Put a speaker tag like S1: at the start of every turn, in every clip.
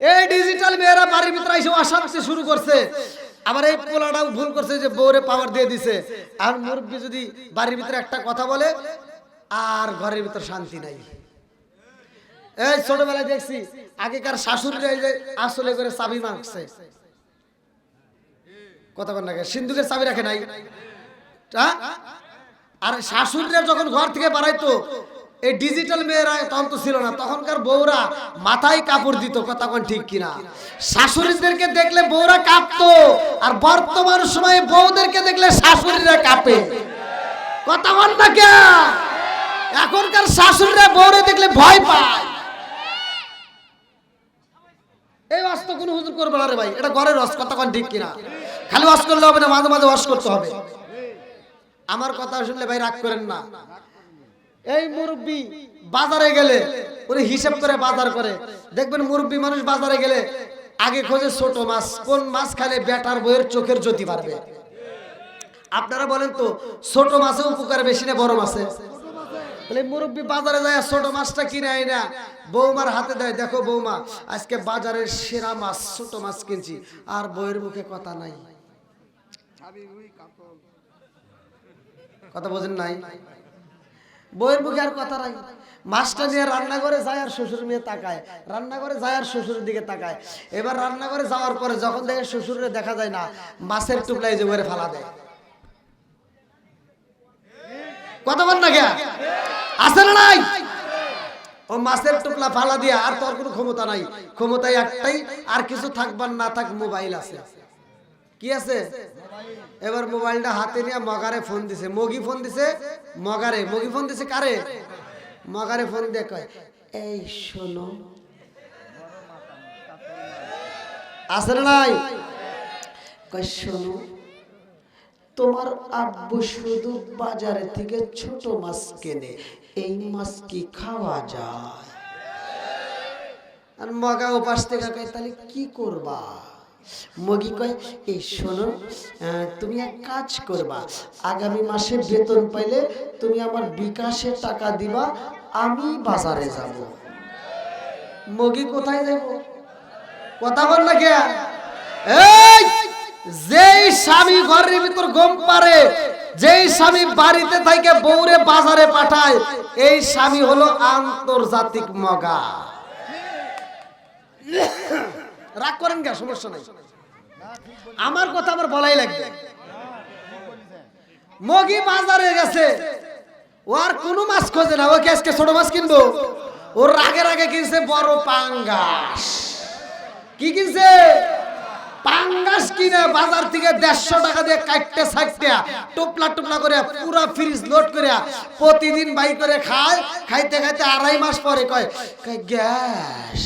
S1: এই ডিজিটাল মেয়েরা বাড়ির ভিতরে এসে অশান্তি শুরু করছে। আবার এই পোলাটাও ভুল করছে যে বউরে পাওয়ার দিয়ে দিছে। আর মুরব্বি যদি বাড়ির ভিতরে একটা কথা বলে আর ঘরের ভিতর শান্তি নাই। এই ছোটবেলায় দেখছি আগেকার শাশুড়িরা এই যে আসলে করে চাবি মারছে, কথা বল না, সিন্ধুকের চাবি রাখে নাই। আর শাশুড়িরা যখন ঘর থেকে বাড়াইতো, এই ডিজিটাল মেয়েরা তখন তো ছিল না, তখনকার বউরা মাথায় কাপড় দিত, কথা কোন ঠিক কিনা? শাশুড়িদেরকে দেখলে বউরা কাঁপতো, আর বর্তমান সময়ে বউদেরকে দেখলে শাশুড়িরা কাঁপে, কথা বল না কে? এখনকার শাশুড়িরা বউরে দেখলে ভয় পায়। এই ওয়াজ তো কোনো হুজুর করবে না রে ভাই, এটা ঘরের ওয়াজ, কথা কোন ঠিক কিনা? খালি ওয়াজ করলে হবে না, মাঝে মাঝে ওয়াজ করতে হবে। আমার কথা শুনলে ভাই রাগ করেন না। এই মুরব্বি বাজারে গেলে উনি হিসাব করে বাজার করে, দেখবেন মুরব্বি মানুষ বাজারে গেলে আগে খোঁজে ছোট মাছ, কোন মাছ খেলে বেটার বইয়ের চোখের জ্যোতি বাড়বে। আপনারা বলেন তো ছোট মাছে উপকার বেশি না বড় মাছে? বলে মুরব্বি বাজারে যায় ছোট মাছটা কিনে আয় না, বৌমার হাতে দেয়, দেখো বৌমা আজকে বাজারের সেরা মাছ ছোট মাছ কিনছি, আর বইয়ের মুখে কথা নাই, কথা বোঝেন নাই? বইয়ের মুখে আর কথা নাই। মাছটা নিয়ে রান্নাঘরে যায় আর শ্বশুর মেয়ে তাকায়, রান্নাঘরে যায় আর শ্বশুরের দিকে তাকায়। এবার রান্নাঘরে যাওয়ার পরে যখন দেখে শ্বশুরে দেখা যায় না, মাছের টুকলাই যে বইরে ফালা দেয়, কথা বল না কে? আছে না নাই? ও মাছের টুকলা ফালা দিয়া আর তোর কোনো ক্ষমতা নাই, ক্ষমতাই একটাই, আর কিছু থাকবার না থাক মোবাইল আছে। কি আছে? এবার মোবাইলটা হাতে নিয়ে মগারে ফোন দিছে, মগি ফোন দিছে মগারে, মগি ফোন দিছে কারে? মগারে ফোন দিয়ে কয়, এই শোনো, আছে না নাই? কয় শোনো, তোমার আব্বু শুধু বাজারে থেকে ছোট মাছ কেনে, এই মাছ কি খাওয়া যায়? আর মগা উপাস থেকে কয় তাহলে কি করবা? মগি কয়, এই শোনো, তুমি এক কাজ করবা, আগামী মাসে বেতন পাইলে তুমি আমার বিকাশে টাকা দিবা, আমি বাজারে যাব। মগি কোথায় যাব? কথা বল না কে? এই যেই স্বামী ঘরের ভিতর গম পারে, যেই স্বামী বাড়িতে থেকে বউরে বাজারে পাঠায়, এই স্বামী হলো আন্তর্জাতিক মগা। রাগ করেন কে? সমস্যা নাই, আমার কথা আমার বলাই লাগবে। মগি বাজারে গেছে, ও আর কোনো মাছ খোঁজে না, ও আজকে ছোট মাছ কিনবো, ওর রাগের আগে কিনছে বড় পাঙ্গাস। কি কিনছে? পাঙ্গাস কিনে বাজার থেকে 150 টাকা দিয়ে কাটতে ছাড়তে টুপলা টুপলা করে পুরা ফ্রিজ লোড করে প্রতিদিন বাই করে খায়। খাইতে খাইতে 2.5 মাস পরে কয় গ্যাস,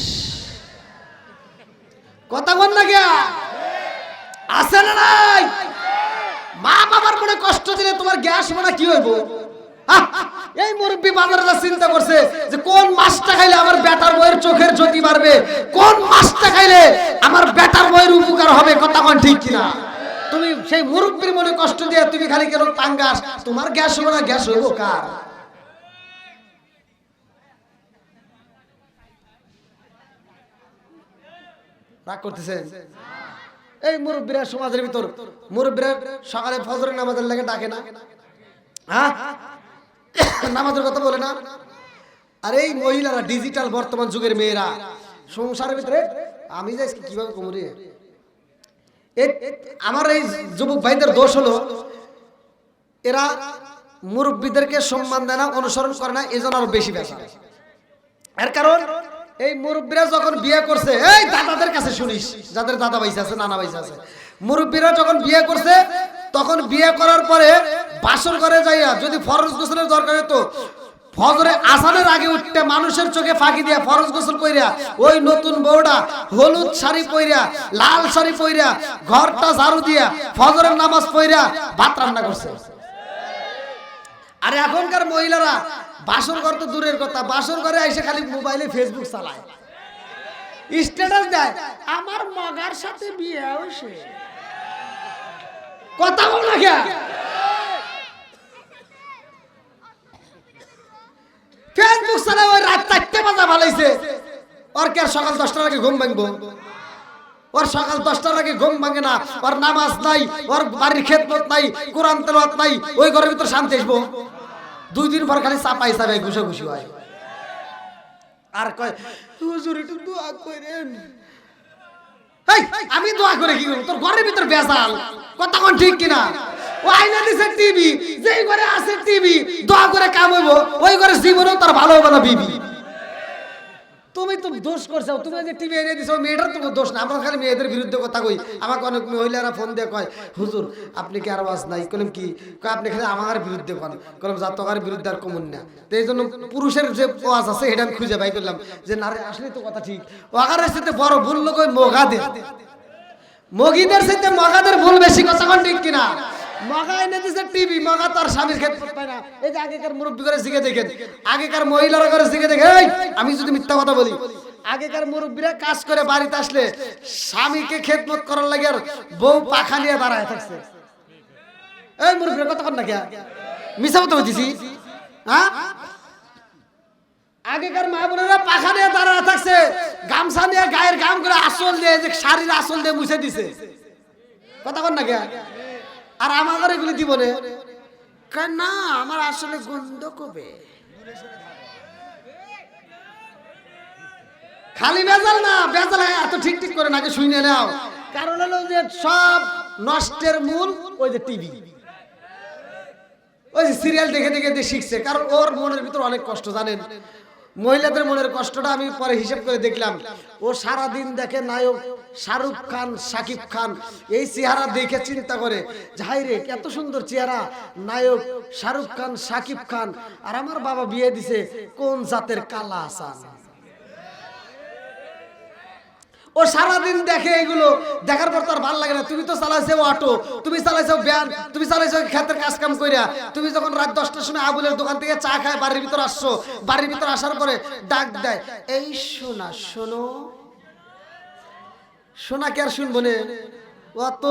S1: কথা বল না কে? আছে না নাই? মা বাবার মনে কষ্ট দিলে তোমার গ্যাস মানে কি হইব? এই মুরব্বি বাজারে চিন্তা করছে যে কোন মাছটা খাইলে আমার বেটার বইয়ের চোখের জ্যোতি বাড়বে, কোন মাছটা খাইলে আমার বেটার বইয়ের উপকার হবে, কথা কোন ঠিক কিনা? তুমি সেই মুরব্বির মনে কষ্ট দিয়ে তুমি খালি কেন পাঙ্গাস, তোমার গ্যাস হবে না, গ্যাস হইব কার? রাগ করতেছেন? এই মুরব্বিরা সমাজের ভিতর, মুরব্বিরা সকালে ফজরের নামাজের লাগে ডাকে না, হ্যাঁ নামাজের কথা বলে না। আর এই মহিলারা ডিজিটাল বর্তমান যুগের মেয়েরা সংসারের ভিতরে, আমি যাই কিভাবে কমরে, আমার এই যুবক ভাইদের দোষ হলো এরা মুরব্বিদেরকে সম্মান দেয় না, অনুসরণ করে না, এজন্য আরো বেশি ব্যথা। এর কারণ এই মুরব্বিরা যখন বিয়ে করছে, এই দাদাদের কাছে শুনিস, যাদের দাদা বাইসা আছে, নানা বাইসা আছে, মুরব্বিরা যখন বিয়ে করছে তখন বিয়ে করার পরে বাসর ঘরে যাইয়া যদি ফরজ গোসলের দরকার হতো, ফজরে আজানের আগে উঠতে মানুষের চোখে ফাঁকি দিয়া ফরজ গোসল কইরা ওই নতুন বউটা হলুদ শাড়ি পইরা লাল শাড়ি পইরা ঘরটা ঝাড়ু দিয়া ফজরের নামাজ পইরা ভাত রান্না করছে। আর এখনকার মহিলারা বাসর ঘর তো দূরের কথা, বাসর ঘরে এসে খালি মোবাইলে ফেসবুক চালায়, স্ট্যাটাস দেয় আমার মগার সাথে বিয়ে হইছে, কথা বল না কে? ফেসবুক চালায় ওই রাত 4টে বাজা ভালাইছে, ওর কে সকাল 10টার আগে ঘুম ভাঙবো? ওর সকাল 10টার আগে ঘুম ভাঙে না, ওর নামাজ নাই, ওর বাড়ির খেদমত নাই, কোরআন তেলাওয়াত নাই, ওই ঘরের ভিতর শান্তি আসবো? 2 দিন পর খালি চাপাই চাপাই ঘুষাঘুষি হয়। আর কয় হুজুর একটু দোয়া করেন। এই আমি দোয়া করে কি করব? তোর ঘরের ভিতর বেজাল, কথা কোন ঠিক কিনা? ও আইনা দিছে টিভি, যেই ঘরে আছে টিভি দোয়া করে কাম হইব, ওই ঘরে জীবনও তার ভালো হবে না বিবি। তুমি তো দোষ করছো, তুমি যে টিভি এনে দিছো মেয়েটার তো দোষ না। আমরা খালি মেয়েদের বিরুদ্ধে কথা কই। আমাকে অনেক মহিলারা ফোন দিয়ে কয় হুজুর আপনি কি আর আওয়াজ নাই? কলম কি কয় আপনি খালি আমার বিরুদ্ধে কোন, কলম যা তোর বিরুদ্ধে আর কমন না। তো এই জন্য পুরুষের যে আওয়াজ আছে এটা আমি খুঁজে বাই করলাম যে না রে আসলে তো কথা ঠিক। ওয়াগারের সাথে বড় ভুল লোক ওই মগাদের, মগিদের সাথে মগাদের ভুল বেশি, কথা কোন ঠিক কিনা? মগা এনে দিছে টিভি, মগা তার স্বামীর খেদমত পায় না। এই যে আগেকার মুরব্বী করে শিখে দেখেন, আগেকার মহিলারা করে শিখে দেখেন। এই আমি যদি মিথ্যা কথা বলি, আগেকার মুরব্বীরা কাজ করে বাড়িতে আসলে স্বামীকে খেদমত করার লাগে আর বউ পাখা নিয়ে দাঁড়ায় থাকছে। এই মুরব্বীরা কতক্ষণ না কে মিছা কথা বলতেছি? হ্যাঁ, আগেকার মা বোনেরা পাখা নিয়ে দাঁড়ায় থাকছে, গামছা নিয়ে গায়ের গাম করে আসল দিয়ে, যে শাড়ির আসল দিয়ে মুছে দিছে। কতক্ষণ না কে? আর আমার এগুলি জীবনে না, আমার আসলে গন্ধ কবে খালি বেজাল না, বেজাল এত ঠিক ঠিক করে নাকি শুনে নাও। কারণ হলো যে সব নষ্টের মূল ওই যে টিভি, ওই যে সিরিয়াল দেখে দেখে শিখছে। কারণ ওর মনের ভিতর অনেক কষ্ট, জানেন মহিলাদের মনের কষ্টটা আমি পরে হিসাব করে দেখলাম। ও সারা দিন দেখে নায়ক শাহরুখ খান, শাকিব খান, এই চেহারা দেখে চিন্তা করে যাই রে এত সুন্দর চেহারা, নায়ক শাহরুখ খান, শাকিব খান, আর আমার বাবা বিয়ে দিছে কোন জাতের কালা আসান। ও সারাদিন দেখে এগুলো, দেখার পর তার ভালো লাগে না। তুমি তো চালাইছো অটো, তুমি চালাইছো ভ্যান, তুমি চালাইছো ক্ষেতের কাজ কাম কইরা, তুমি যখন রাত 10টার সময় আবুলের দোকান থেকে চা খায় বাড়ির ভিতর আসছো, বাড়ির ভিতর আসার পরে ডাক দেয় এই সোনা, শোনো। সোনা কে আর শুনবো না, অত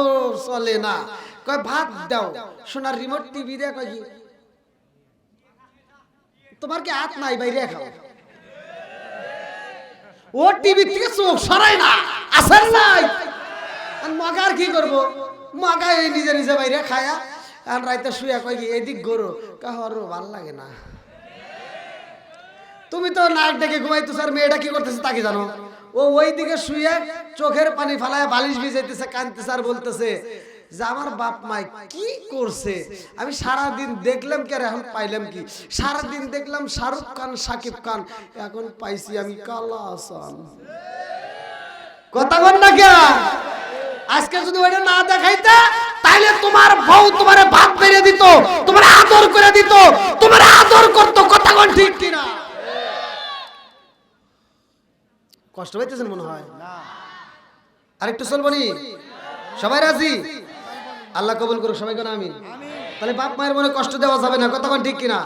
S1: চলে না। কয় ভাত দাও, সোনার রিমোট টিভি দেয়, কয় কি তোমার কি হাত নাই বাইরে খাও? ও টিভি থেকে চোখ সরাই না, আসেন নাই। আর মগার কি করবো, মগা এই নিজে নিজে বাইরে খায়া আর রাইতে শুয়ে কয় কি এদিক গরু, কাহরো ভাল লাগে না। তুমি তো নাক ডেকে ঘুমাইতেছ, আর মেয়েটা কি করতেছে তা কি জানো? ও ওই দিকে শুয়ে চোখের পানি ফালায় বালিশ ভিজাইতেছে, কাঁদতেছে আর বলতেছে যে আমার বাপ মাই কি করছে, আমি সারাদিন দেখলাম কি আর এখন পাইলাম কি? সারাদিন দেখলাম শাহরুখ খান, শাকিব খান, এখন পাইছি আমি কালা আসান। কথা বল না কে? আজকে যদি ওইটা না দেখাইতে তাইলে তোমার বউ তোমার ভাত বেরিয়ে দিত, তোমার আদর করে দিত, তোমার আদর করতো। কথা কোন ঠিক কিনা? কষ্ট পাইতেছেন মনে হয়? আরেকটু চলবো নি? সবাই রাজি? আল্লাহ কবুল করুক, সবাই কোন আমিন। তাহলে বাপ মায়ের মনে কষ্ট দেওয়া যাবে না, কতক্ষণ ঠিক কিনা?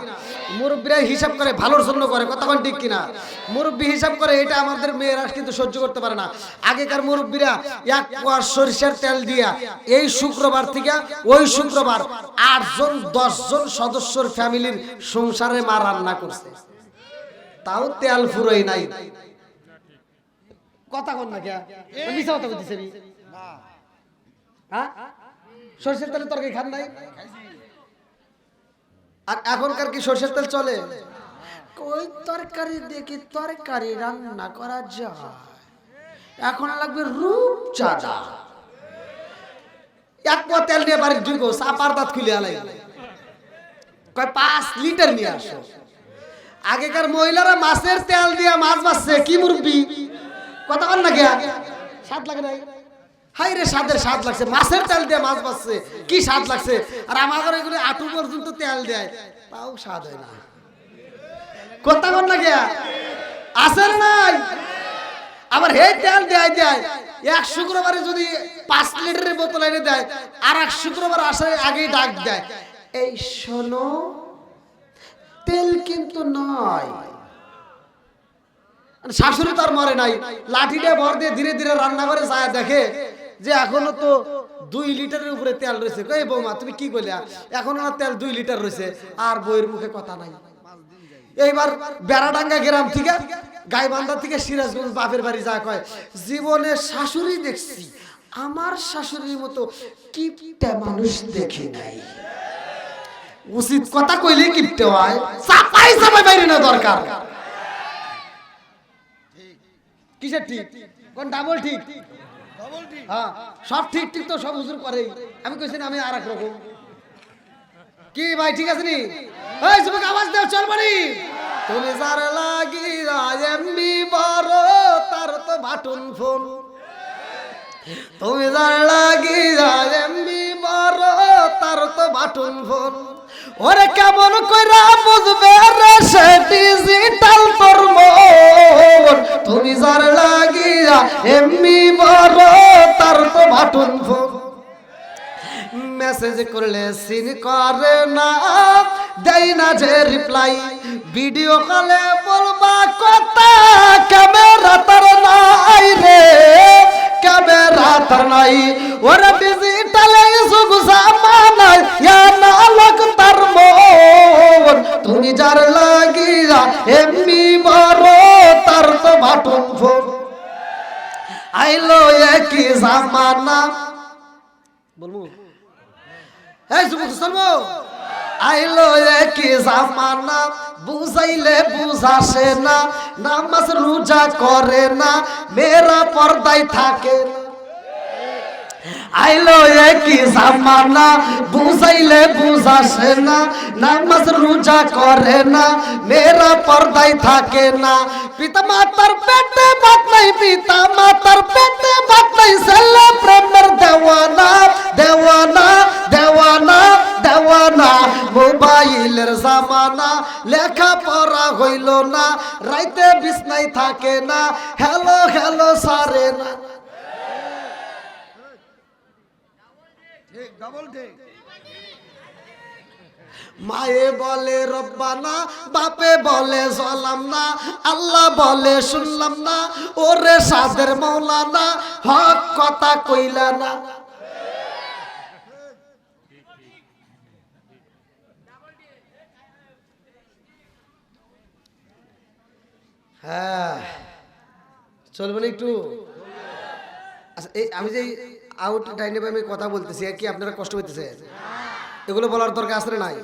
S1: মুরব্বীরা হিসাব করে ভালোর জন্য করে, কতক্ষণ ঠিক কিনা? মুরব্বী হিসাব করে, এটা আমাদের মেয়েরা কিন্তু সহ্য করতে পারে না। আগেকার মুরব্বীরা 1 পোয়া সরিষার তেল দিয়া এই শুক্রবার থেকে ওই শুক্রবার 8 জন 10 জন সদস্যর ফ্যামিলির সংসারে মা রান্না করছে, তাও তেল ফুরোই নাই। কথা কন না কে? মিছা কথা বলতেছে না। হ্যাঁ, সরষের তেলে তরকারি খান নাই? আর এখনকার কি সরষের তেল চলে? ওই তরকারি দেখি তরকারি রান্না করা যায়, এখন লাগবে রূপচাঁদা। 1 পোয়া তেল নিয়ে বাড়ির ঢুকো, চাপার দাঁত খুলে আলাই, কয় 5 লিটার নিয়ে আসো। আগেকার মহিলারা মাছের তেল দিয়ে মাছ ভাজছে, কি মুরব্বি? কথা কন না কে? স্বাদ লাগে নাই? হাই রে স্বাদের স্বাদ লাগছে, মাছের তেল দিয়ে মাছ ভাজছে, কি স্বাদ লাগছে। আর আমাদের এগুলো আটু পর্যন্ত তেল দেয়, তাও স্বাদ হয় না। কথা কন না কে? আসেন নাই? আবার হে তেল দেয় দেয়, 1 শুক্রবারে যদি 5 লিটারের বোতল এনে দেয়, আর 1 শুক্রবার আসার আগেই ডাক দেয় এই শোনো তেল কিন্তু নয়। শাশুড়ি তার মরে নাই, লাঠিটা ভর দিয়ে ধীরে ধীরে রান্না করে যায়, দেখে যে এখনো তো 2 লিটারের উপরে তেল রয়েছে। এই বৌমা তুমি কি কইলে, এখন আর তেল 2 লিটার রয়েছে, আর বইয়ের মুখে কথা নাই। এইবার বেড়াডাঙ্গা গ্রাম থেকে গাইবান্ধা থেকে সিরাজগঞ্জ বাপের বাড়ি যা কয়, জীবনে শাশুড়ি দেখছি, আমার শাশুড়ির মতো কিপটা মানুষ দেখি নাই। উচিত কথা কইলে কিপটে হয়, চাপাই চাপাই বাইরে না দরকার। কিসের ঠিক কোন ডাবল ঠিক? হ্যাঁ সব ঠিক ঠিক তো সব হুজুর করেই। আমি কইছি না আমি আর এক রকম। কি ভাই ঠিক আছে নি? এই যুবক আওয়াজ দাও, চল বাড়ি। তুমি যার লাগি এমবি বড়, তার তো বাটন ফোন। তুমি যার লাগি এমবি বড়, তার তো বাটন ফোন। ওরে কেমন কইরা বুঝবে রে সে ডিজিটাল তোর মন। তুমি যার লাগি এমবি বড়, তার তো বাটন ফোন। মেসেজ করলে সিন করে না, দেই না যে রিপ্লাই। ভিডিও কলে বলবা কথা, ক্যামেরা তার নাই রে, ক্যামেরা তার নাই। ওরা ডিজিটালে যুগ জামানায় না লোক তার মন। তুমি যার লাগিয়া এমনি বড়, তার তো বাটন ফোন। আইলো একই জামানা, বলবো এই যুবক শুনবো, আইলো একই জামানা, বুঝাইলে বুঝাসে না, নামাজ রোজা করে না, মেয়েরা পর্দায় থাকে না। আইলো একই জামানা, বুঝাইলে বুঝাসে না, নামাজ রোজা করে না, মেয়েরা পর্দায় থাকে না। পিতা মাতার পেটে ভাত নাই, পিতা মাতার পেটে ভাত নাই, ছেলে প্রেমের দেওয়ানা দেওয়ানা দেওয়ানা দেওয়ানা। মোবাইলের জামানা, লেখা পড়া হইল না, রাইতে বিছনায় থাকে না, হ্যালো হ্যালো সারে না। মায়ে বলে রব্বানা, বাপে বলে জলাম না, আল্লাহ বলে শুনলাম না, ওরে সাদের মৌলানা, হক কথা কইলা না। হ্যাঁ চলবে না একটু? আচ্ছা এই আমি যে আউট ডাইনে আমি কথা বলতেছি, কি আপনারা কষ্ট হইতেছে? এগুলো বলার দরকার আছে না নাই?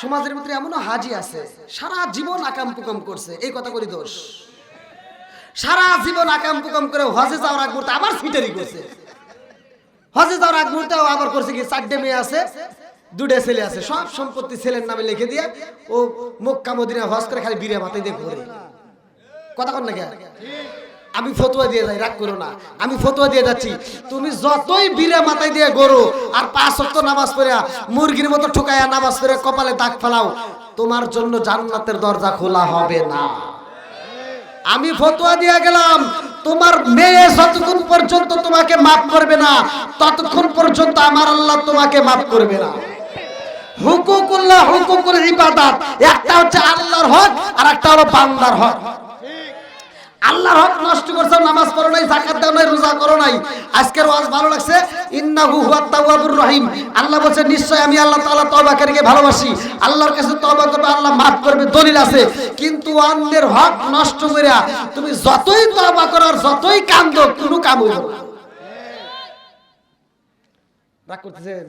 S1: সমাজের ভিতরে এমনও হাজি আছে সারা জীবন আকাম পুকাম করছে, এই কথা করি দোষ। সারা জীবন আকাম পুকাম করে হজে যাওয়ার আগ মুহূর্তে আবার ফিটারি করছে। হজে যাওয়ার আগ মুহূর্তে আবার করছে কি, 4টে মেয়ে আছে, 2টে ছেলে আছে, সব সম্পত্তি ছেলের নামে লিখে দিয়ে ও মক্কা মদিনা হজ করে খালি বিড়ে মাথায় দিয়ে ঘুরে। কথা কন না কেন? আমি ফতোয়া দিয়ে যাই, রাগ করো না, আমি ফতোয়া দিয়ে যাচ্ছি। তুমি যতই বিড়ে মাথায় দিয়ে গরু আর 5 ওয়াক্ত নামাজ পড়ে মুরগির মতো ঠুকাইয়া নামাজ পড়ে কপালে দাগ ফেলাও, তোমার জন্য জান্নাতের দরজা খোলা হবে না। আমি ফতোয়া দিয়ে গেলাম, তোমার মেয়ে যতক্ষণ পর্যন্ত তোমাকে মাফ করবে না, ততক্ষণ পর্যন্ত আমার আল্লাহ তোমাকে মাফ করবে না। হুকুকুল্লাহ, হুকুকুল ইবাদত, একটা হচ্ছে আল্লাহর হক আর একটা হলো বান্দার হক। আল্লাহর হক নষ্ট করছো, নামাজ পড়ো নাই, যাকাত দাও নাই, রোজা করো নাই। আজকের ওয়াজ ভালো লাগছে, ইন্নাহু হুয়াত তাওয়াবুর রহিম। আল্লাহ বলেছে নিশ্চয় আমি আল্লাহ তাআলা তওবাকারীকে ভালোবাসি। আল্লাহর কাছে তওবা করবে, আল্লাহ maaf করবে, দলিল আছে। কিন্তু অন্যের হক নষ্ট কইরা তুমি যতই তওবা করো আর যতই কান্দো, কোনো কাম হইল না। রাগ করতেছেন?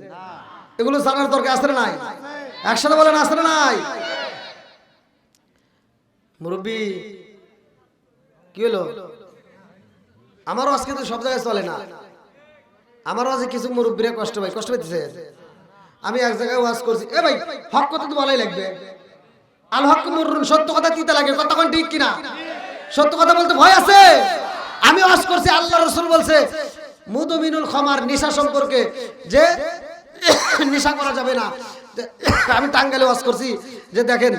S1: এগুলো জানার দরকার আছে না নাই? একসাথে বলেন আছে না নাই? মুরব্বি কি হলো? আমারও আজকে তো সব জায়গায় চলে না, আমারও আজকে কিছু মুরব্বীরা কষ্ট পাইতেছে। আমি এক জায়গায় ওয়াজ করছি, এ ভাই হক কথা তো বলাই লাগবে। আল হক মুররুন, সত্য কথা তিতা লাগে, কথা কোন ঠিক কিনা? সত্য কথা বলতে ভয় আছে। আমি ওয়াজ করছি, আল্লাহ রাসূল বলছে মুদমিনুল খামার, নেশা সম্পর্কে, যে নেশা করা যাবে না। আমি টাঙ্গাইলে ওয়াজ করছি যে দেখেন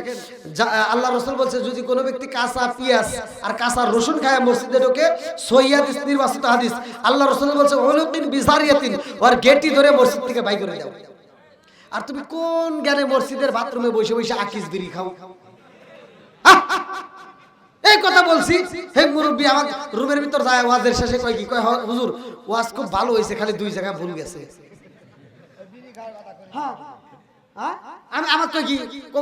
S1: আল্লাহ রাসূল বলছে যদি কোনো ব্যক্তি কাঁচা পেঁয়াজ আর কাঁচা রসুন খায় মসজিদে ঢোকে, সহিহ হাদিস, নির্বাচিত হাদিস, আল্লাহ রাসূল বলছে উলুকিন বিজারিয়াতিন, ওর গেটি ধরে মসজিদ থেকে বাইর করে দাও। আর তুমি কোন জ্ঞানে মসজিদের বাথরুমে বসে বসে আকিস বিড়ি খাও? এই কথা বলছি। হে মুরব্বি আমার রুমের ভিতর যায়, ওয়াজের শেষে কয় কি, কয় হুজুর ওয়াজ খুব ভালো হয়েছে, খালি 2 জায়গায় ভুল গেছে। হ্যাঁ আমি আমার তো কি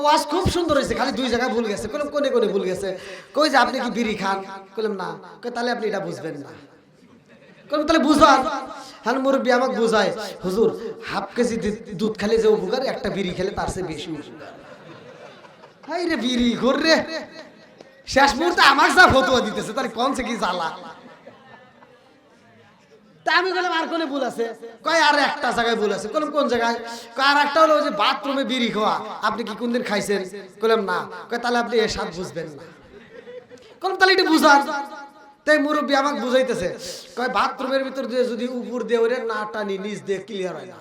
S1: ওয়াজ খুব সুন্দর হয়েছে, খালি দুই জায়গায় ভুল গেছে। কইলাম কোনে কোনে ভুল গেছে? কই যে আপনি কি বিড়ি খান? কইলাম না। কই তাহলে আপনি এটা বুঝবেন না। কইলাম তাহলে বুঝান। হ্যাঁ মুরব্বী আমাকে বুঝায়, হুজুর হাফ কেজি দুধ খেলে যে উপকার, একটা বিড়ি খেলে তার চেয়ে বেশি উপকার। হাই রে বিড়ি ঘর রে, শেষ মুহূর্তে আমার যা ফতোয়া দিতেছে তাহলে কোন সে কি জ্বালা। তা আমি বললাম আর কোনে ভুল আছে? কয় আর একটা জায়গায় ভুল আছে। বললাম কোন জায়গায়? কয় আর একটা হলো যে বাথরুমে বিড়ি খাওয়া, আপনি কি কোনদিন খাইছেন? বললাম না। কয় তাহলে আপনি এর স্বাদ বুঝবেন না। বললাম তাহলে এটা বুঝান। তাই মুরব্বী আমাকে বুঝাইতেছে, কয় বাথরুমের ভিতর দিয়ে যদি উপর দিয়ে ওরে না টানি নিচ দিয়ে ক্লিয়ার হয় না।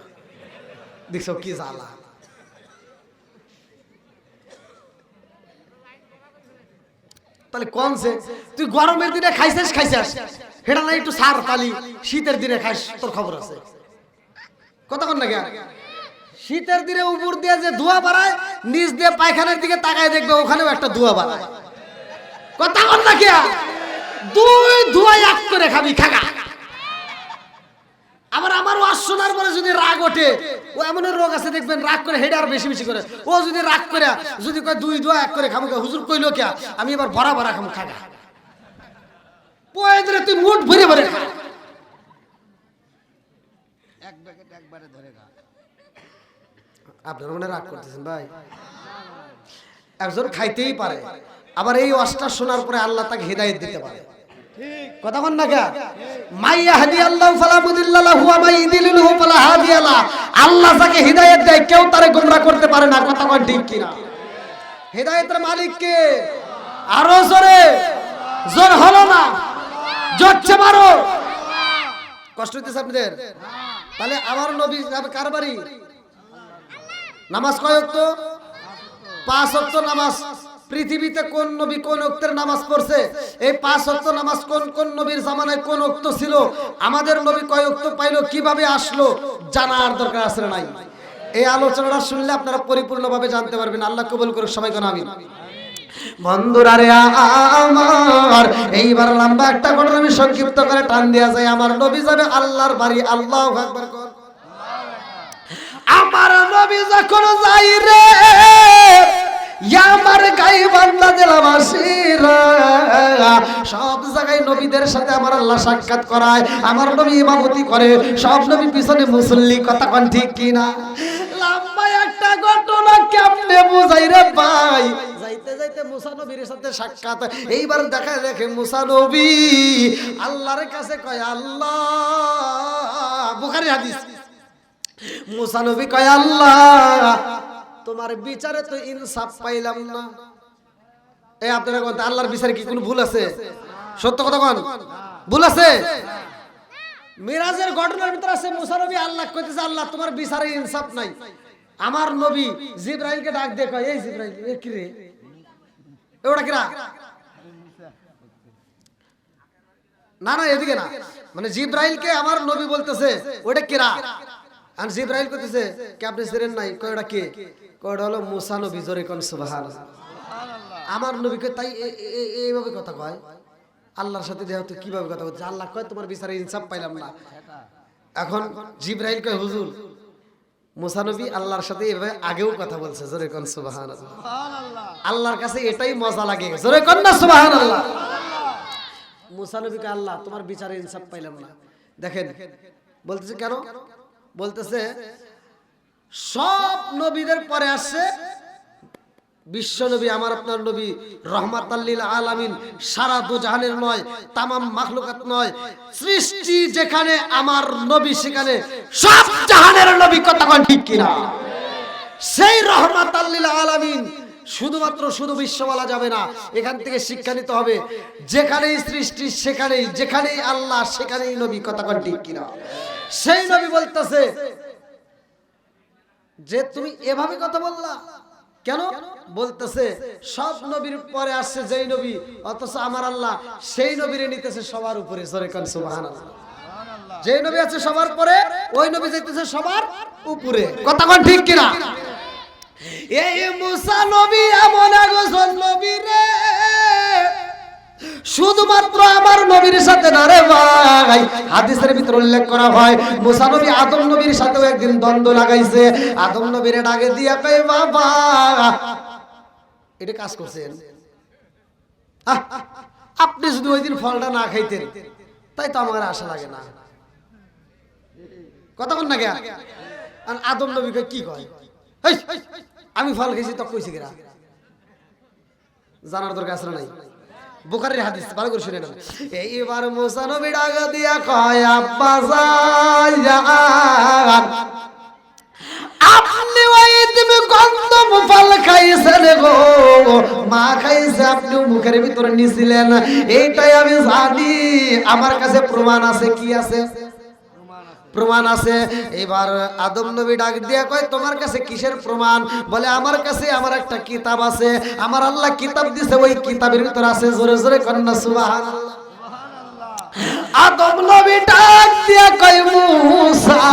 S1: দেখছো কি জ্বালা। তাহলে কোন সে? তুই গরমের দিনে খাইছিস সেটা না একটু সার তালি, শীতের দিনে খাইস তোর খবর আছে? কথা কন না কেন? শীতের দিনে উপর দিয়ে যে ধোঁয়া বাড়ায়, নিচ দিয়ে পায়খানার দিকে তাকায় দেখবে ওখানেও একটা ধোঁয়া বাড়ায়। কথা কন না কেন? দুই ধোঁয়া এক করে খাবি খাগা। আবার আমার ওয়াজ শোনার পরে যদি রাগ ওঠে, ও এমন রোগ আছে দেখবেন রাগ করে হেডে আর বেশি বেশি করে। ও যদি রাগ করে যদি কয় দুই ধোয়া এক করে খাবো, হুজুর কইলো কে আমি এবার ভরা ভরা খাবো খাগা। পয়দরে তুই মুঠ ভরে ভরে খা, এক প্যাকেট একবারে ধরে খা। আপনারা মনে রাগ করতেছেন ভাই? একজন খাইতেই পারে, আবার এই ওয়াজটা শোনার পরে আল্লাহ তাকে হিদায়াত দিতে পারে। কথা কন না কেন? মাইয়াহদি আল্লাহু ফালা মুদিল্লা লাহু ওয়া মাইয়ুদিলহু ফালা হাদিয়া লা। আল্লাহ যাকে হিদায়াত দেয় কেউ তারে গোমরাহ করতে পারে না। কথা কন ঠিক কি না? হিদায়াতের মালিক কে? আরো জোরে, জোর হলো না, জোরছে মারো। কষ্ট হইতেছে আপনাদের? তাহলে আমার নবী যাবে কার বাড়ি? নামাজ কয় ওয়াক্ত? 5 ওয়াক্ত নামাজ। পৃথিবীতে কোন নবী কোন ওয়াক্তের নামাজ পড়ছে? এই 5 ওয়াক্ত নামাজ কোন কোন নবীর জামানায় কোন ওয়াক্ত ছিল? আমাদের নবী কয় ওয়াক্ত পাইলো, কিভাবে আসলো, জানার দরকার আছে না নাই? এই আলোচনাটা শুনলে আপনারা পরিপূর্ণভাবে জানতে পারবেন। আল্লাহ কবুল করুক, সবাই কোন আমিন। বন্ধুরা রে আমার, এইবার লম্বা একটা ঘটনা আমি সংক্ষিপ্ত করে টান দেয়া যায়। আমার নবী যাবে আল্লাহর বাড়ি। আল্লাহু আকবার কর। আমার নবী যখন যাই রে, আমার গাই বান্দা জেলাবাসীরা সব জায়গায় নবীদের সাথে আমার আল্লাহ সাক্ষাৎ করায়। আমার নবী ইমামতি করে, সব নবী পিছনে মুসল্লি। কথা কোন ঠিক কি না? লম্বা একটা ঘটনা কেমনে বুঝাই রে ভাই? যাইতে যাইতে মুসা নবীর সাথে সাক্ষাৎ। এইবার দেখা দেখে মুসা নবী আল্লাহর কাছে কয় আল্লাহ, বুখারী হাদিস। মুসা নবী কয় আল্লাহ, তোমার বিচারে তো ইনসাফ পাইলাম না। এই আপনারা কোন আল্লাহর বিচারে কি কোনো ভুল আছে? সত্য কথা কোন, ভুল আছে? মিরাজের ঘটনার ভিতর আছে মুসা নবী আল্লাহ কইতেছে আল্লাহ তোমার বিচারে ইনসাফ নাই। আমার নবী জিবরাইলকে ডাক দিয়ে কয় এই জিবরাইল, এ কি রে, ওটা কিরা? না না এদিকে না, মানে জিবরাইলকে আমার নবী বলতেছে ওটা কিরা? আর জিবরাইল কইতেছে কে আপনি ছিলেন নাই? কয় ওটা কে? কয় ওটা হলো মুসা নবী। জোরে কোন সুবহানাল্লাহ। আমার নবীকে তাই এইভাবে কথা কয়, আল্লাহর সাথে দেহ তো কিভাবে কথা বলছে? আল্লাহ কয় তোমার বিচারে ইনসাফ পাইলাম না। এখন জিবরাইল কয় হুজুর মুসা নবী আল্লাহর সাথে এভাবে আগেও কথা বলছে। জোরে কোন সুবহানাল্লাহ। আল্লাহর কাছে এটাই মজা লাগে। জোরে কোন না সুবহানাল্লাহ। মুসা নবীকে আল্লাহ তোমার বিচারে ইনসাফ পাইলাম না। দেখেন বলতেছে কেন? বলতেছে সব নবীদের পরে আসছে বিশ্ব নবী, আমার আপনার নবী রহমাতাল লিল আলামিন, সারা দুজাহানের নয়, তামাম মাখলুকাত নয়, সৃষ্টি যেখানে আমার নবী সেখানে সব জাহানের নবী। কথা কোন ঠিক কিনা? সেই রহমাতাল লিল আলামিন শুধুমাত্র শুধু বিশ্ব বলা যাবে না, এখান থেকে শিক্ষা নিতে হবে যেখানেই সৃষ্টি সেখানেই, যেখানেই আল্লাহ সেখানেই নবী। কথা কোন ঠিক কিনা? সেই নবী বলতেছে যে তুমি এভাবে কথা বললা কেন? বলতেছে সব নবীর পরে আসছে যেই নবী, অথচ আমার আল্লাহ সেই নবীরে নিতেছে সবার উপরে। জোরে কোন সুবহানাল্লাহ। যেই নবী আছে সবার পরে, ওই নবী যাইতেছে সবার উপরে। কথা কোন ঠিক কিনা? এই মুসা নবী এমন একজন নবী রে, শুধুমাত্র আমার নবীর সাথে না রে ভাই, হাদিসের ভিতরে উল্লেখ করা হয় মুসা নবী আদম নবীর সাথেও একদিন দ্বন্দ্ব লাগাইছে। আদম নবীর ডাকে দিয়া কই বাবা এটা কাজ করছেন, আপনি যদি ওই দিন ফলটা না খাইতেন তাই তো আমার আশা লাগে না। কথা বল না কে? আদম নবীকে কি কয় আমি ফল খেয়েছি তো কইছি কিনা জানার দরকার আছে নাই? বুখারীর হাদিস ভালো করে শুনে নেন। এইবার মুসা নবী ডাক দিয়া কয় আব্বা যান আপনি ওই তুমি গন্ধম ফল খাইছেন গো, মা খাইছে আপনি মুখের ভিতরে নিছিলেন, এইটাই আমি জানি। আমার কাছে প্রমাণ আছে। কি আছে? প্রমাণ আছে। এবার আদম নবী ডাক দিয়া কয় তোমার কাছে কিসের প্রমাণ? বলে আমার কাছে আমার একটা কিতাব আছে, আমার আল্লাহ কিতাব দিছে, ওই কিতাবের ভিতরে আছে। জোরে জোরে কন্না সুবহানাল্লাহ। আদম নবী ডাক দিয়া কয় মুসা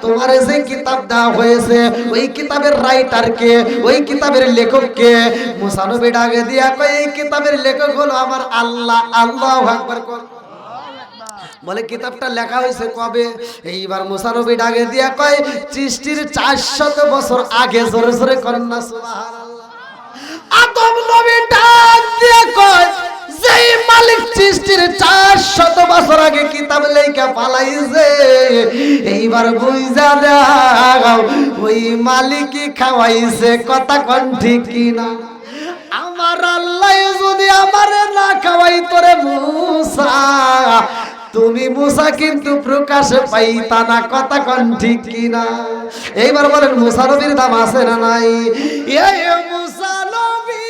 S1: তোমার যে কিতাব দেওয়া হয়েছে ওই কিতাবের রাইটার কে, ওই কিতাবের লেখক কে? মুসা নবী ডাক দিয়া কয় এই কিতাবের লেখক হলো আমার আল্লাহ। আল্লাহু আকবার। বলে কিতাবটা লেখা হয়েছে কবে? এইবার মুসা নবী ডাকে দিয়া কয় সৃষ্টির 400 বছর আগে। জোরে জোরে কন্না সুবহানাল্লাহ। আদম নবী ডাক দিয়া কয় যেই মালিক সৃষ্টির 400 বছর আগে কিতাব লেখা পালাইছে, এইবার বুঝা দাও ওই মালিকই খাওয়াইছে। কথা কোন ঠিক কিনা? আমার আল্লাহ যদি আমারে না খাওয়াই তোরে মুসা, তুমি মুসা কিন্তু প্রকাশে পাইতা না। কথা কোন ঠিক কিনা? এইবার বলেন মুসা নবীর দাম আছে না নাই? এই মুসা নবী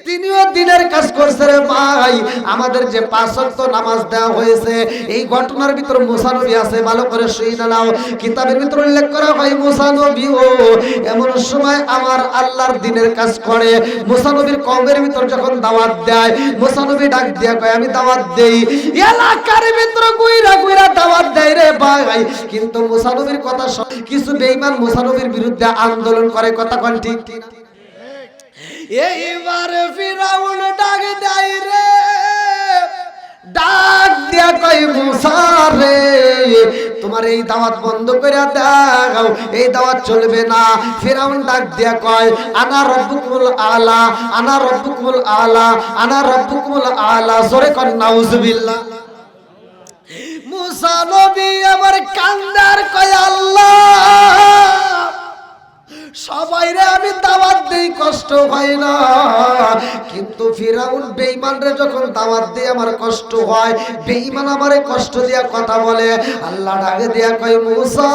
S1: তিনিও দিনের কাজ করছে রে ভাই। আমাদের যে 5 ওয়াক্ত নামাজ দেওয়া হয়েছে এই ঘটনার ভিতর মুসা নবী আছে। ভালো করে শুনে নাও। কিতাবের ভিতর উল্লেখ করা হয় মুসা নবী ও এমন সময় আমার আল্লাহর দিনের কাজ করে। মুসা নবীর কওমের ভিতর যখন দাওয়াত দেয়, মুসা নবী ডাক দিয়া কয় আমি দাওয়াত দেই। এলাকার ভিতর গুইরা গুইরা দাওয়াত দেয় রে ভাই, কিন্তু মুসা নবীর কথা কিছু বেঈমান মুসা নবীর বিরুদ্ধে আন্দোলন করে। কথা কোন ঠিক কিনা? এইবার ফিরাউন ডাক দেয় রে, ডাক দিয়া কয় মুসা রে তোমার এই দাওয়াত বন্ধ করে দাও, এই দাওয়াত চলবে না। ফিরাউন ডাক দিয়া কয় আনা রব্বুকুল আলা, আনা রব্বুকুল আলা, আনা রব্বুকুল আলা। জোরে কর নাউজুবিল্লাহ। মুসা নবী আবার কান্দার কয় আল্লাহ সবাইরে আমি দাওয়াত দেই কষ্ট হয় না, কিন্তু ফিরাউন বেঈমানরে যখন দাওয়াত দেই আমার কষ্ট হয়। বেঈমান আমারে কষ্ট দিয়া কথা বলে। আল্লাহ ডাকে দিয়া কয় মুসা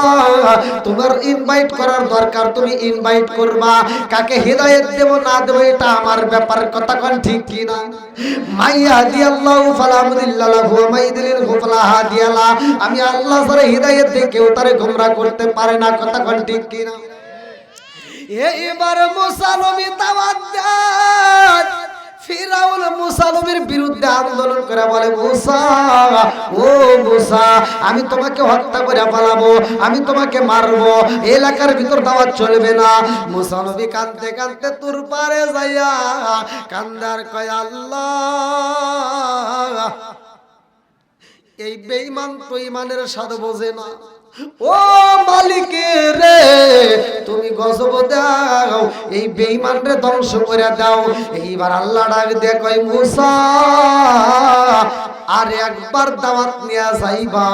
S1: তোমার ইনভাইট করার দরকার, তুমি ইনভাইট করবা। কাকে হিদায়াত দেব না দেব এটা আমার ব্যাপার। কথা কোন ঠিক কি না? মাইয়া দিয়াল্লাহু ফালা মুদিল্লা লাহু ওয়া মাইয়ুদ্লিলহু ফালা হাদিয়া লা। আমি আল্লাহ যারে হিদায়াত দেই কেউ তারে গোমরা করতে পারে না। কথা কোন ঠিক কি না? এইবার মুসা নবী দাওয়াত দেয়। ফিরাউন মুসা নবীর বিরুদ্ধে আন্দোলন করে বলে মুসা ও মুসা আমি তোমাকে হত্যা করে পালাবো, আমি তোমাকে মারবো, এলাকার ভিতর দাওয়াত চলবে না। মুসা নবী কাঁদতে কাঁদতে তুর পারে যাইয়া কান্দার কয় আল্লাহ এই বেঈমান তো ঈমানের স্বাদ বোঝে না। ও মালিক রে তুমি গজব দাও, এই বেঈমানরে ধ্বংস করে দাও। এইবার আল্লাহ ডাক দিয়ে কয় মুসা আর একবার দাওয়াত নিয়া যাইবা,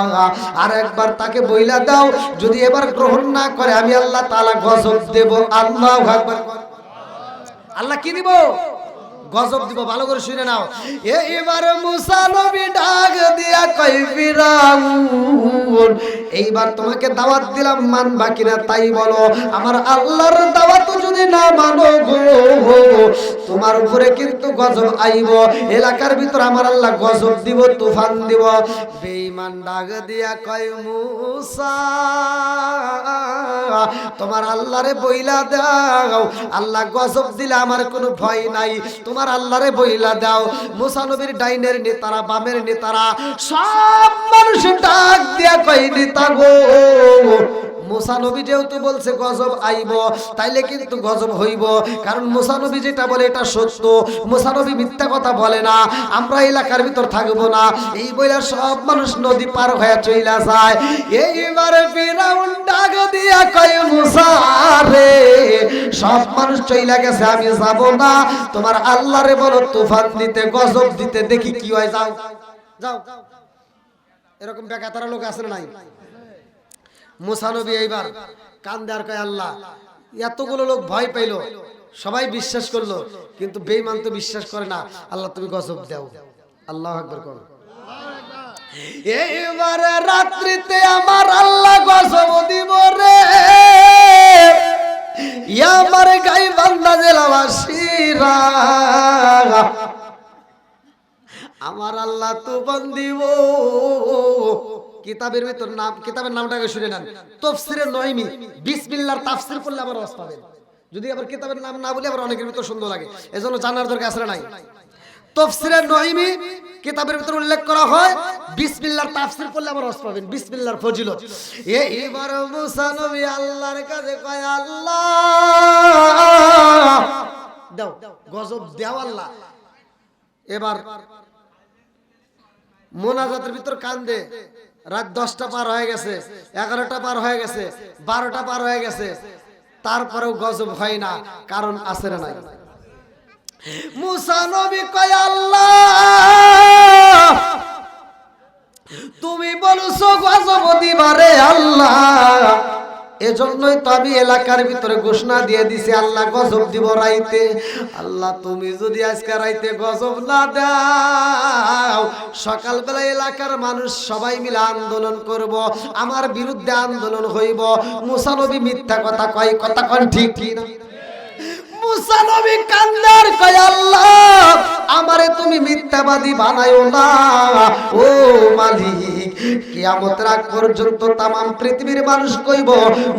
S1: আর একবার তাকে বইলা দাও, যদি এবার গ্রহণ না করে আমি আল্লাহ তাআলা গজব দেব। আল্লাহু আকবার। আল্লাহ কি দিব? গজব দিব। ভালো করে শুনে নাও। এইবার মুসা নবী ডাক দিয়া কই ফিরাউন এইবার তোমাকে দাওয়াত দিলাম মানবা কিনা তাই বলো। আমার আল্লাহর দাওয়াত যদি না মানো গো তোমার উপরে কিন্তু গজব আইব। এলাকার ভিতর আমার আল্লাহ গজব দিব, তুফান দিব। বেঈমান ডাক দিয়া কয় মুসা তোমার আল্লাহরে বইলা দাও, আল্লাহ গজব দিলে আমার কোনো ভয় নাই। তোমার আল্লাহরে বইলা দাও। মুসা নবীর ডাইনের নেতারা বামের নেতারা সব মানুষ ডাক দিয়া কয় নেতা গো মুসা নবী যেহেতু বলছে গজব আইব, তাইলে কিন্তু গজব হইব, কারণ মুসা নবী যেটা বলে এটা সত্য, মুসা নবী মিথ্যা কথা বলে না। আমরা এলাকার ভিতর থাকবো না, এই বইলা সব মানুষ নদী পার হয়ে চইলা যায়। এইবারে ফিরাউন ডাক দিয়া কয় মুসা রে, সব মানুষ চইলা গেছে, আমি যাব না, তোমার আল্লাহরে বলো তুফান দিতে, গজব দিতে, দেখি কি হয়, যাও যাও। এরকম বেকাতারা লোক আছে না নাই? মুসা নবী এইবার কান্দে আর কয় আল্লাহ, এতগুলো লোক ভয় পাইলো, সবাই বিশ্বাস করলো, কিন্তু বেঈমান তো বিশ্বাস করে না, আল্লাহ তুমি গজব দাও। আল্লাহু আকবার করো। এইবার রাত্রিতে আমার আল্লাহ গজব দিব রে, আমার গাই বান্দা জেলাবাসীরা, আমার আল্লাহ তুফান দিব। কিতাবের ভিতর নাম, কিতাবের নামটাকে শুনে নেন, তাফসীরে নয়মি, বিসমিল্লাহর তাফসীর করলে আবার রস পাবেন। যদি আবার কিতাবের নাম না বলি আবার অনেকের ভিতর সুন্দর লাগে, এজন্য জানার দরকার আছে নাই? তাফসীরে নয়মি কিতাবের ভিতর উল্লেখ করা হয়, বিসমিল্লাহর তাফসীর করলে আবার রস পাবেন, বিসমিল্লাহর ফজিলত। এইবার মুসা নবী আল্লাহর কাছে কয় আল্লাহ দাও, গজব দাও আল্লাহ। এবার মোনাজাতের ভিতর কান্দে, রাত 10টা পার হয়ে গেছে, 11টা পার হয়ে গেছে, 12টা পার হয়ে গেছে, তারপরেও গজব হয় না, কারণ আছে না নাই? মুসা নবী কয় আল্লাহ তুমি বলছো গজব দিবারে আল্লাহ, এজন্যই তো আমি এলাকার ভিতরে ঘোষণা দিয়ে দিছি আল্লাহ গজব দিব রাইতে। আল্লাহ তুমি যদি আজকে রাইতে গজব না দাও, সকালবেলা এলাকার মানুষ সবাই মিলে আন্দোলন করব, আমার বিরুদ্ধে আন্দোলন হইব। মুসা নবী মিথ্যা কথা কয়, কথা কোন ঠিক কি না? মুসা নবী কান্দার কয় আল্লাহ আমারে তুমি মিথ্যাবাদী বানায়ো না, ও মালিক, কিয়ামতের আগ পর্যন্ত তামাম পৃথিবীর মানুষ কইব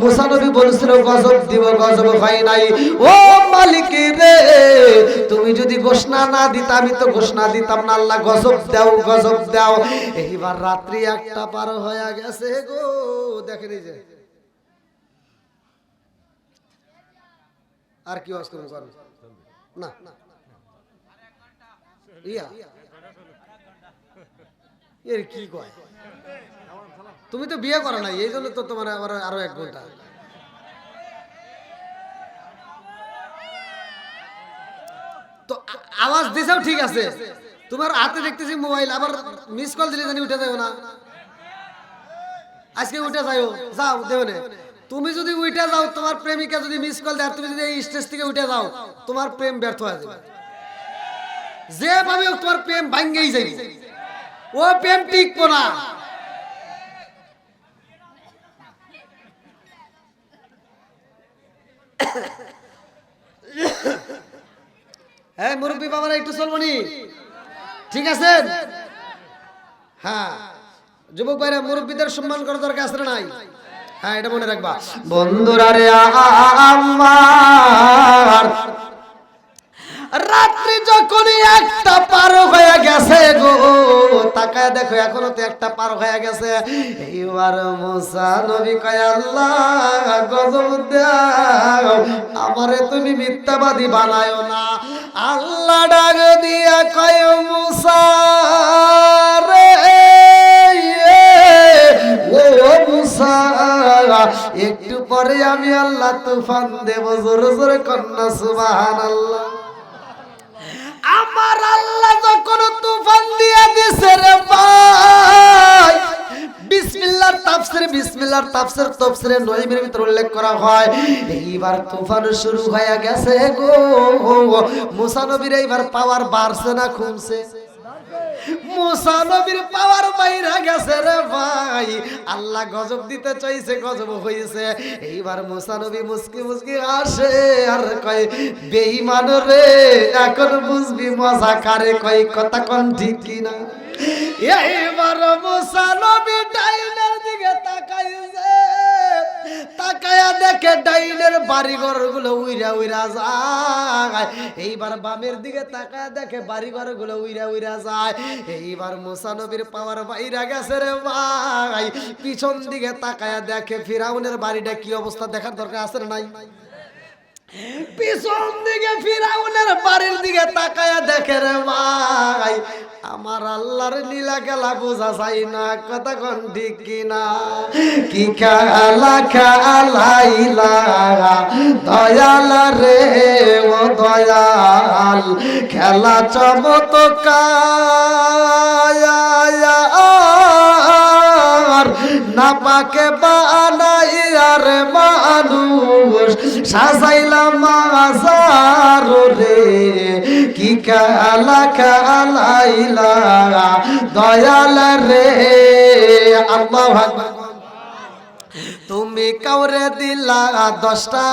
S1: মুসা নবী বলছিল গজব দিব, গজব হয় নাই। ও মালিক রে, তুমি যদি ঘোষণা না দিতা আমি তো ঘোষণা দিতাম না, আল্লাহ গজব দাও, গজব দাও। এইবার রাত্রি 1টা পার হয়ে গেছে গো, দেখেন এই যে আর কি ওয়াজ করব না, ইয়া এর কি কয়, তুমি তো বিয়ে করো নাই, এই জন্য তো তোমার আবার আরো 1 ঘন্টা। তো আওয়াজ দিছাও ঠিক আছে, তোমার হাতে দেখতেছি মোবাইল, আবার মিস কল দিলে জানি উঠে যাও না, আজকে উঠে যাও, যাও দেও না। তুমি যদি উঠে যাও, তোমার প্রেমিকা যদি মিস কল দেয়, তুমি যদি এই স্টেজ থেকে উঠে যাও, তোমার প্রেম ব্যর্থ হয়ে যাবে, যেভাবে তোমার প্রেম ভাঙ্গেই যাবে, ও প্রেম টিকবো না। হ্যাঁ মুরব্বী বাবারা একটু চলবনি, ঠিক আছে? হ্যাঁ যুবক ভাইরা, মুরব্বীদের সম্মান করার দরকার আছে না নাই? হ্যাঁ এটা মনে রাখবা। বন্ধুরা রে আমার, রাত্রি যখন 1টা পার হয়ে গেছে গো, তাকায় দেখো এখনো তো 1টা পার হয়ে গেছে। এইবার মুসা নবী কয় আল্লাহ গজব দাও, আমারে তুমি মিথ্যাবাদী বানায়ো না। আল্লাহ ডাক দিয়া কয় মুসা রে, ও মুসা, একটু পরে আমি আল্লাহ তুফান দেব, জোরে জোরে কন্যা সুবহানাল্লাহ। আমার আল্লাহ যখন তুফান দিয়ে দিছে রে ভাই, বিসমিল্লাহর তাফসীর, বিসমিল্লাহর তাফসীর তাফসীরে নয়মির ভিতর উল্লেখ করা হয়, এইবার তুফান শুরু হয়ে গেছে গো। মুসা নবীর এইবার পাওয়ার বাড়ছে না কমছে? মুসা নবীর পাওয়ার বাইরে গেছে রে ভাই, আল্লাহ গজব দিতে চাইছে, গজব হইছে। এইবার মুসা নবী মুস্কি মুস্কি হাসে আর কয় বেঈমান রে, এখন বুঝবি মজা কারে কয়, কথা কোন ঠিক কি না? এইবার মুসা নবী ডাইনের দিকে তাকাইছে, তাকায়া দেখ দেখে ডাইনের বাড়িঘর গুলো উইরা উইরা যায়। এইবার বামের দিকে তাকায় দেখে বাড়িঘর গুলো উইরা উইরা যায়। এইবার মুসা নবীর পাওয়ার বাইরা গেছে রে ভাই। পিছন দিকে তাকায় দেখে ফিরাউনের বাড়িটা কি অবস্থা দেখার দরকার আছে না নাই? পিছন দিকে ফিরাউনের বাড়ির দিকে তাকায়া দেখে রে ভাই, আমার আল্লাহর লীলা খেলা বোঝা যায় না, কথা কোন ঠিক কিনা? কি খেলা খেলাইলা দয়াল রে ও দয়াল, খেলা চমৎকার না পাকে বানাইয়ার মানুষ সাজাইলাম মাজার রে। কি খেলা খেলাইলা দয়াল রে। আল্লাহু আকবার। তুমি কাউরে দিলা 10টা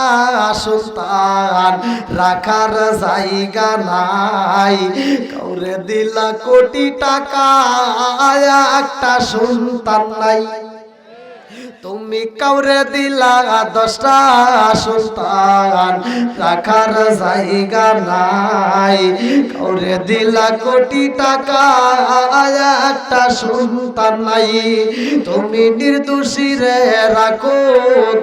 S1: সন্তান, রাখার জায়গা নাই। কাউরে দিলা কোটি টাকা, একটা সন্তান নাই। তুমি কাউরে দিলা 10টা সন্তান, রাখার জায়গা নাই। কাউরে দিলা কোটি টাকা, একটা সন্তান নাই। তুমি নির্দোষী রে রাখো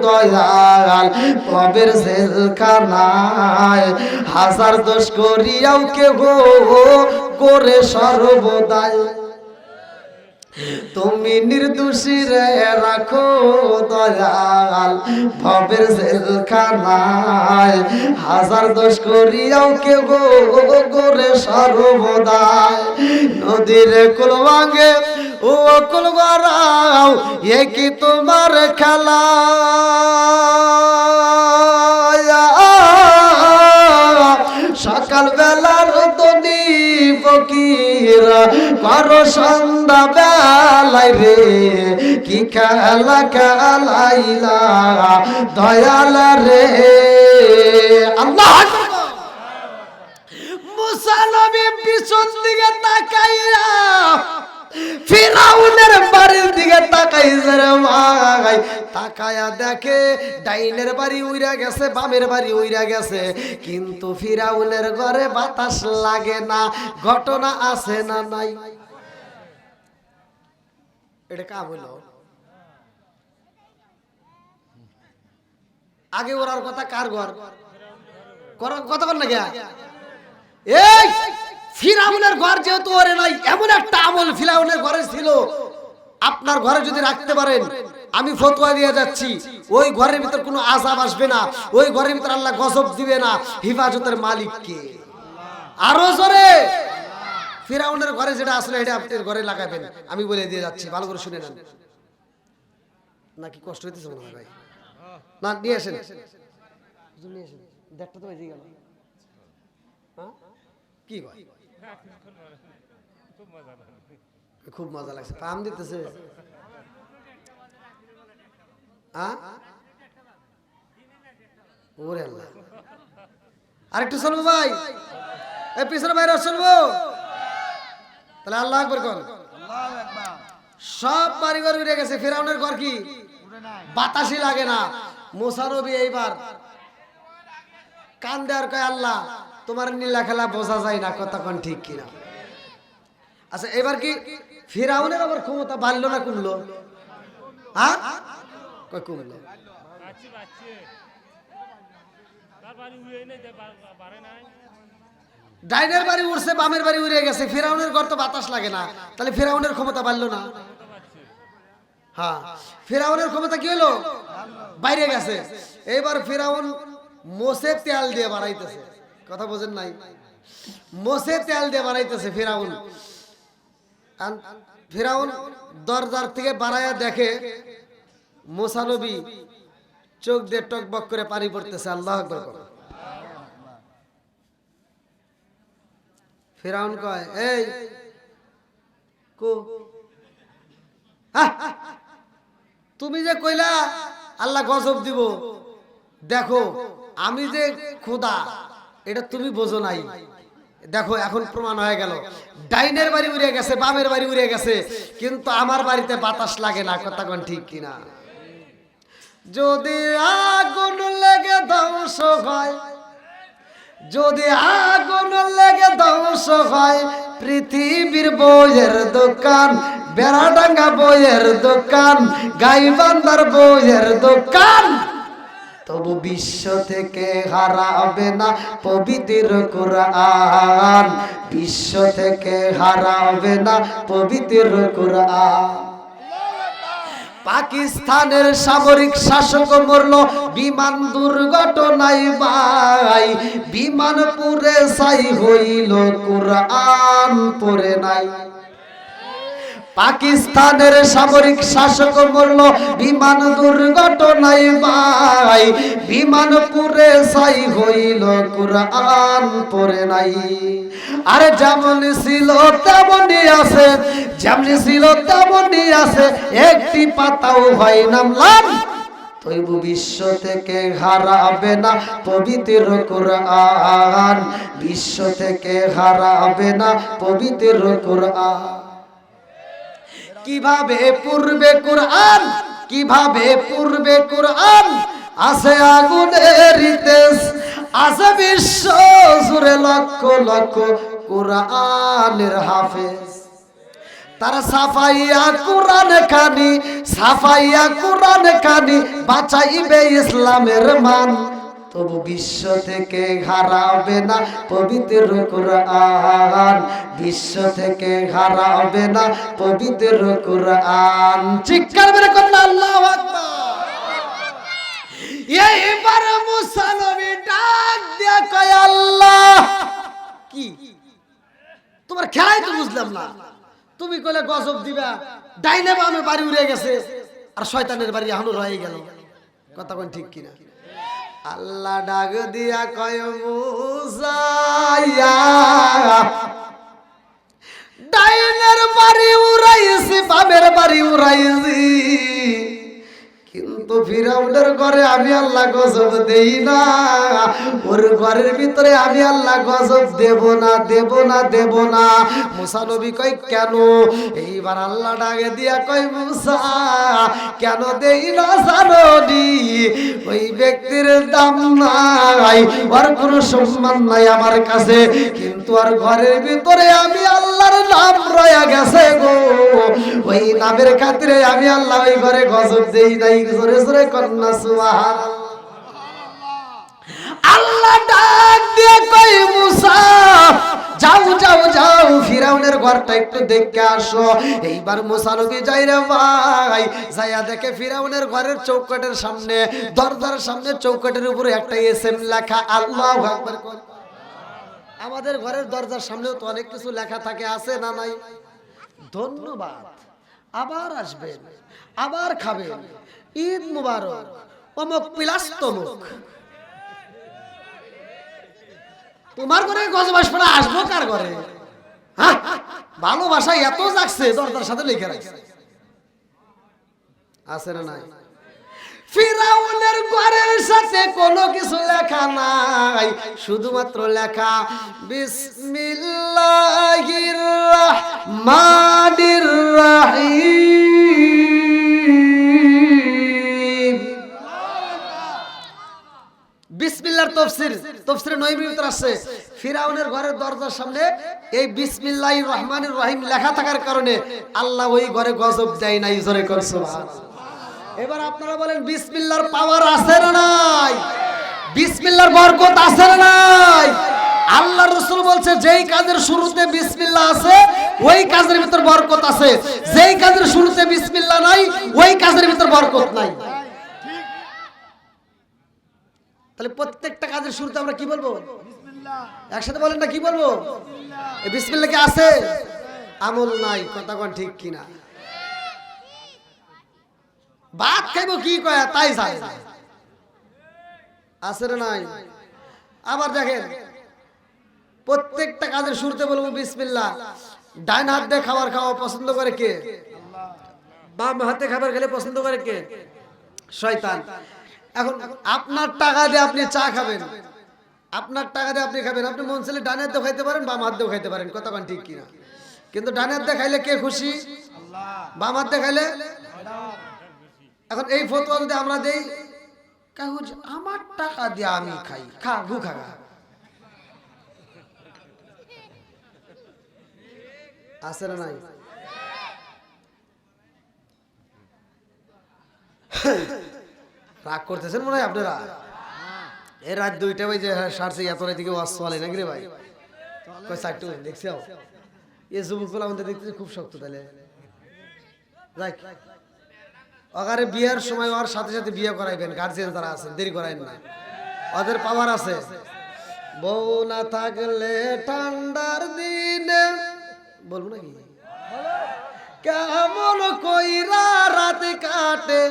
S1: দয়াল কবের জেলখানায়। হাজার দোষ করিয়াও কেহ করে সর্বদাই। তুমি নির্দোষী রে রাখো দয়াল ভবের জেলখানায়। হাজার দোষ করিয়াও কেউ করে সর্বদাই। নদীর কুল ভাঙে ও কুল গড়াও, এ কি তোমার খেলা? সকাল বেলার দনি ফকির করো সন্ধ্যা বেলায় রে। কি খেলা খেলাইলা দয়াল রে। আল্লাহ মুসা নবী পিছন দিকে তাকাইয়া ফিরাউনের বাড়ির দিকে তাকাইছে রে ভাই। তাকায়া দেখে ডাইনের বাড়ি উইরা গেছে, বামের বাড়ি উইরা গেছে, কিন্তু ফিরাউনের ঘরে বাতাস লাগে না। ঘটনা আছে না নাই? এটা কা বলল? আগে ওরার কথা কার ঘর কথা বল না গিয়া? এই ফিরাউনের ঘর যেহেতু ওরে নাই, এমন একটা আমল ফিরাউনের ঘরে ছিল, আপনার ঘরে যদি রাখতে পারেন, আমি ফতোয়া দিয়ে যাচ্ছি, ওই ঘরের ভিতর কোনো আযাব আসবে না, ওই ঘরের ভিতর আল্লাহ গজব দিবে না। হিফাজতের মালিক কে? আরো জোরে। ফিরাউনের ঘরে যেটা আসলে এটা আপনার ঘরে লাগাবেন, আমি বলে দিয়ে যাচ্ছি, ভালো করে শুনে নেন। নাকি কষ্ট হইতেছে মনে হয় ভাই? না নিয়ে আসেন, নিয়ে আসেন। দেখটা তো বেজে গেল। হ্যাঁ কি ভাই, খুব মজা লাগছে। পাম দিতেছে ওরে আল্লাহ। আরেকটু চলবো ভাই, এই পিছনে বাইরে চলবো তাহলে। আল্লাহ আকবার কোন। সব বাড়িঘর উড়ে গেছে, ফিরাউনের ঘর কি বাতাসই লাগে না। মুসা নবী এইবার কান দেওয়ার কয়, আল্লাহ তোমার নীলা খেলা বোঝা যায় না, কতক্ষণ ঠিক কিনা? আচ্ছা এবার কি ফিরাউনের আবার ক্ষমতা বাড়লো না কমলো? হ্যাঁ কমলো। ডাইনের বাড়ি উড়ছে, বামের বাড়ি উড়ে গেছে, ফিরাউনের ঘর তো বাতাস লাগে না, তাহলে ফিরাউনের ক্ষমতা বাড়লো না? হ্যাঁ ফিরাউনের ক্ষমতা কি হলো? বাইরে গেছে। এইবার ফিরাউন মোষে তেল দিয়ে বাড়াইতেছে, কথা বোঝেন নাই? মোষে তেল দিয়ে বাড়াইতেছে ফিরাউন। ফিরাউন দরজার থেকে বাড়াইয়া দেখে মুসা নবী চোখ দিয়ে টকবক করে পানি পড়তেছে। আল্লাহু আকবার। ফিরাউন কয়, এই কো তুমি যে কইলা আল্লাহ গজব দিব, দেখো আমি যে খোদা এটা তুমি বোঝো নাই। দেখো এখন প্রমাণ হয়ে গেল, ডাইনের বাড়ি উড়ে গেছে, বামের বাড়ি উড়ে গেছে, কিন্তু আমার বাড়িতে বাতাস লাগে না, কথা কোন ঠিক কিনা? যদি আগুন লেগে ধ্বংস হয়, যদি আগুন লেগে ধ্বংস হয় পৃথিবীর বইয়ের দোকান, বেড়াডাঙ্গা বইয়ের দোকান, গাইবান্ধার বইয়ের দোকান, তবু বিশ্ব থেকে হারাবে না পবিত্র কোরআন, বিশ্ব থেকে হারাবে না পবিত্র কোরআন। পাকিস্তানের সামরিক শাসক মরল বিমান দুর্ঘটনায় ভাই, বিমান পুড়ে ছাই হইল কোরআন পড়ে নাই। পাকিস্তানের সামরিক শাসক মরল বিমান দুর্ঘটনায় ভাই, বিমান পুড়ে ছাই হইল কোরআন পড়ে নাই। আরে যেমন ছিল তেমনই আছে, যেমন ছিল তেমনই আছে, একটি পাতাও হয় নামলাম, তবু বিশ্ব থেকে হারাবে না পবিত্র কোরআন, বিশ্ব থেকে হারাবে না পবিত্র কোরআন। কিভাবে পূর্বে কোরআন, কিভাবে পূর্বে কোরআন, আছে আগুনের তেজ, আছে বিশ্ব জুড়ে লক্ষ লক্ষ কোরআনের হাফেজ। তারা সাফাইয়া কোরআন খানি, সাফাইয়া কোরআন খানি, বাঁচাইবে ইসলামের মান, তবু বিশ্ব থেকে হারাবে না পবিত্র কোরআন, বিশ্ব থেকে হারাবে না পবিত্র কোরআন। চিৎকার মেরে কন্যা আল্লাহু আকবার। এইবার মুসা নবী ডাক দিয়ে কয়, আল্লাহ কি তোমার খেলাই তো বুঝলাম না, তুমি কইলে গজব দিবা, ডাইনে বামে বাড়ি উড়ে গেছে, আর শয়তানের বাড়ি এখনো রয়ে গেল, কথা কোন ঠিক কিনা? আল্লাহ ডাক দিয়া কয়, মুসা ডাইনের বাড়ি উড়াইছি, বামের বাড়ি উড়াইছি, কিন্তু ফিরাউনের ঘরে আমি আল্লাহ গজব দেই না, ওর ঘরের ভিতরে আমি আল্লাহ গজব দেব না, দেব না, দেব না। মুসা নবী কয় কেন? এইবার আল্লাহ ডাকে দিয়া কয়, মুসা কেন দেই না জানোনি? ওই ব্যক্তির দাম নাই, ওর কোনো সম্মান নাই আমার কাছে, কিন্তু আর ঘরের ভিতরে আমি আল্লাহর নাম রয়া গেছে গো, ওই নামের খাতিরে আমি আল্লাহ ওই ঘরে গজব দেই নাই। জোরে জোরে কন্যা সুবহানাল্লাহ। আল্লাহ ডাক দিয়ে কয়, মুসা যাও যাও যাও, ফিরাউনের ঘরটা একটু দেখে আসো। এইবার মুসা নবী যাই রে ভাই, যাইয়া দেখে ফিরাউনের ঘরের চৌকাটের সামনে, দরজার সামনে চৌকাটের উপরে একটা এসএম লেখা, আল্লাহু আকবার। আমাদের ঘরের দরজার সামনেও তো অনেক কিছু লেখা থাকে, আছে না নাই? ধন্যবাদ, আবার আসবেন, আবার খাবেন, ঈদ মুবারক, অমুক প্লাস তমুক। তোমার ঘরে গজব আসবে না, আসবো কার ঘরে? হ্যাঁ, ভালোবাসা এত জাগছে দরজার সাথে লিখে রাখছে, আছে না নাই? ফিরাউনের ঘরের সাথে কোনো কিছু লেখা নাই, শুধুমাত্র লেখা বিসমিল্লাহির রহমানির রহিম। বিসমিল্লাহর তাফসীর, তাফসীরে নবীর ভিতর আছে, ফিরাউনের ঘরের দরজার সামনে এই বিসমিল্লাহির রহমানির রহিম লেখা থাকার কারণে আল্লাহ ওই ঘরে গজব দেয় নাই। জোরে কর সুবহানাল্লাহ। এবার আপনারা বলেন, বিসমিল্লাহর পাওয়ার আছে না নাই? বিসমিল্লাহর বরকত আছে না নাই? আল্লাহর রাসূল বলছে, যেই কাজের শুরুতে বিসমিল্লাহ আছে ওই কাজের ভিতর বরকত আছে, যেই কাজের শুরুতে বিসমিল্লাহ নাই ওই কাজের ভিতর বরকত নাই। তাহলে প্রত্যেকটা কাজের শুরুতে আমরা কি বলবো? বিসমিল্লাহ। একসাথে বলেন না, কি বলবো? এই বিসমিল্লাহ কি আছে? আমল নাই, কথা কোন ঠিক কিনা? ভাত খাইবো কি কয় তাই যায়, আছে না নাই? আবার দেখেন, প্রত্যেকটা কাজের শুরুতে বলবো বিসমিল্লাহ। ডান হাত দিয়ে খাবার খাওয়া পছন্দ করে কে? বাম হাতে খাবার খেলে পছন্দ করে কে? শয়তান। এখন আপনার টাকা দিয়ে আপনি চা খাবেন, আপনার টাকা দিয়ে আপনি খাবেন, আপনি মন চাইলে ডান হাত দিয়ে খাইতে পারেন, বাম হাত দিয়ে খাইতে পারেন, কথা কোন ঠিক কিনা? কিন্তু ডান হাত দিয়ে খাইলে কে খুশি? বাম হাত দিয়ে খাইলে? এখন এই ফতোয়া যদি আমরা দেই, কাহুজ আমার টাকা দিয়ে আমি খাই, খা গু খা, আছে না নাই? রাগ করতেছেন মনে হয় আপনারা? এই রাত 2টা বাজে সারছে, এত রাত থেকে ওয়াজ চলে নাকি রে ভাই? কয় 4টা দেখছি এই যুবকগুলো আমাদের দেখতেছে খুব শক্ত। তাহলে যাক, আগারে বিয়ের সময় ওর সাথে সাথে বিয়ে করাইবেন, গার্জিয়ান যারা আছেন দেরি করাইন না, ওদের পাওয়ার আছে। বউ না থাকলে ঠান্ডার দিনে বলবো নাকি কেমন কইরা রাত কাটে,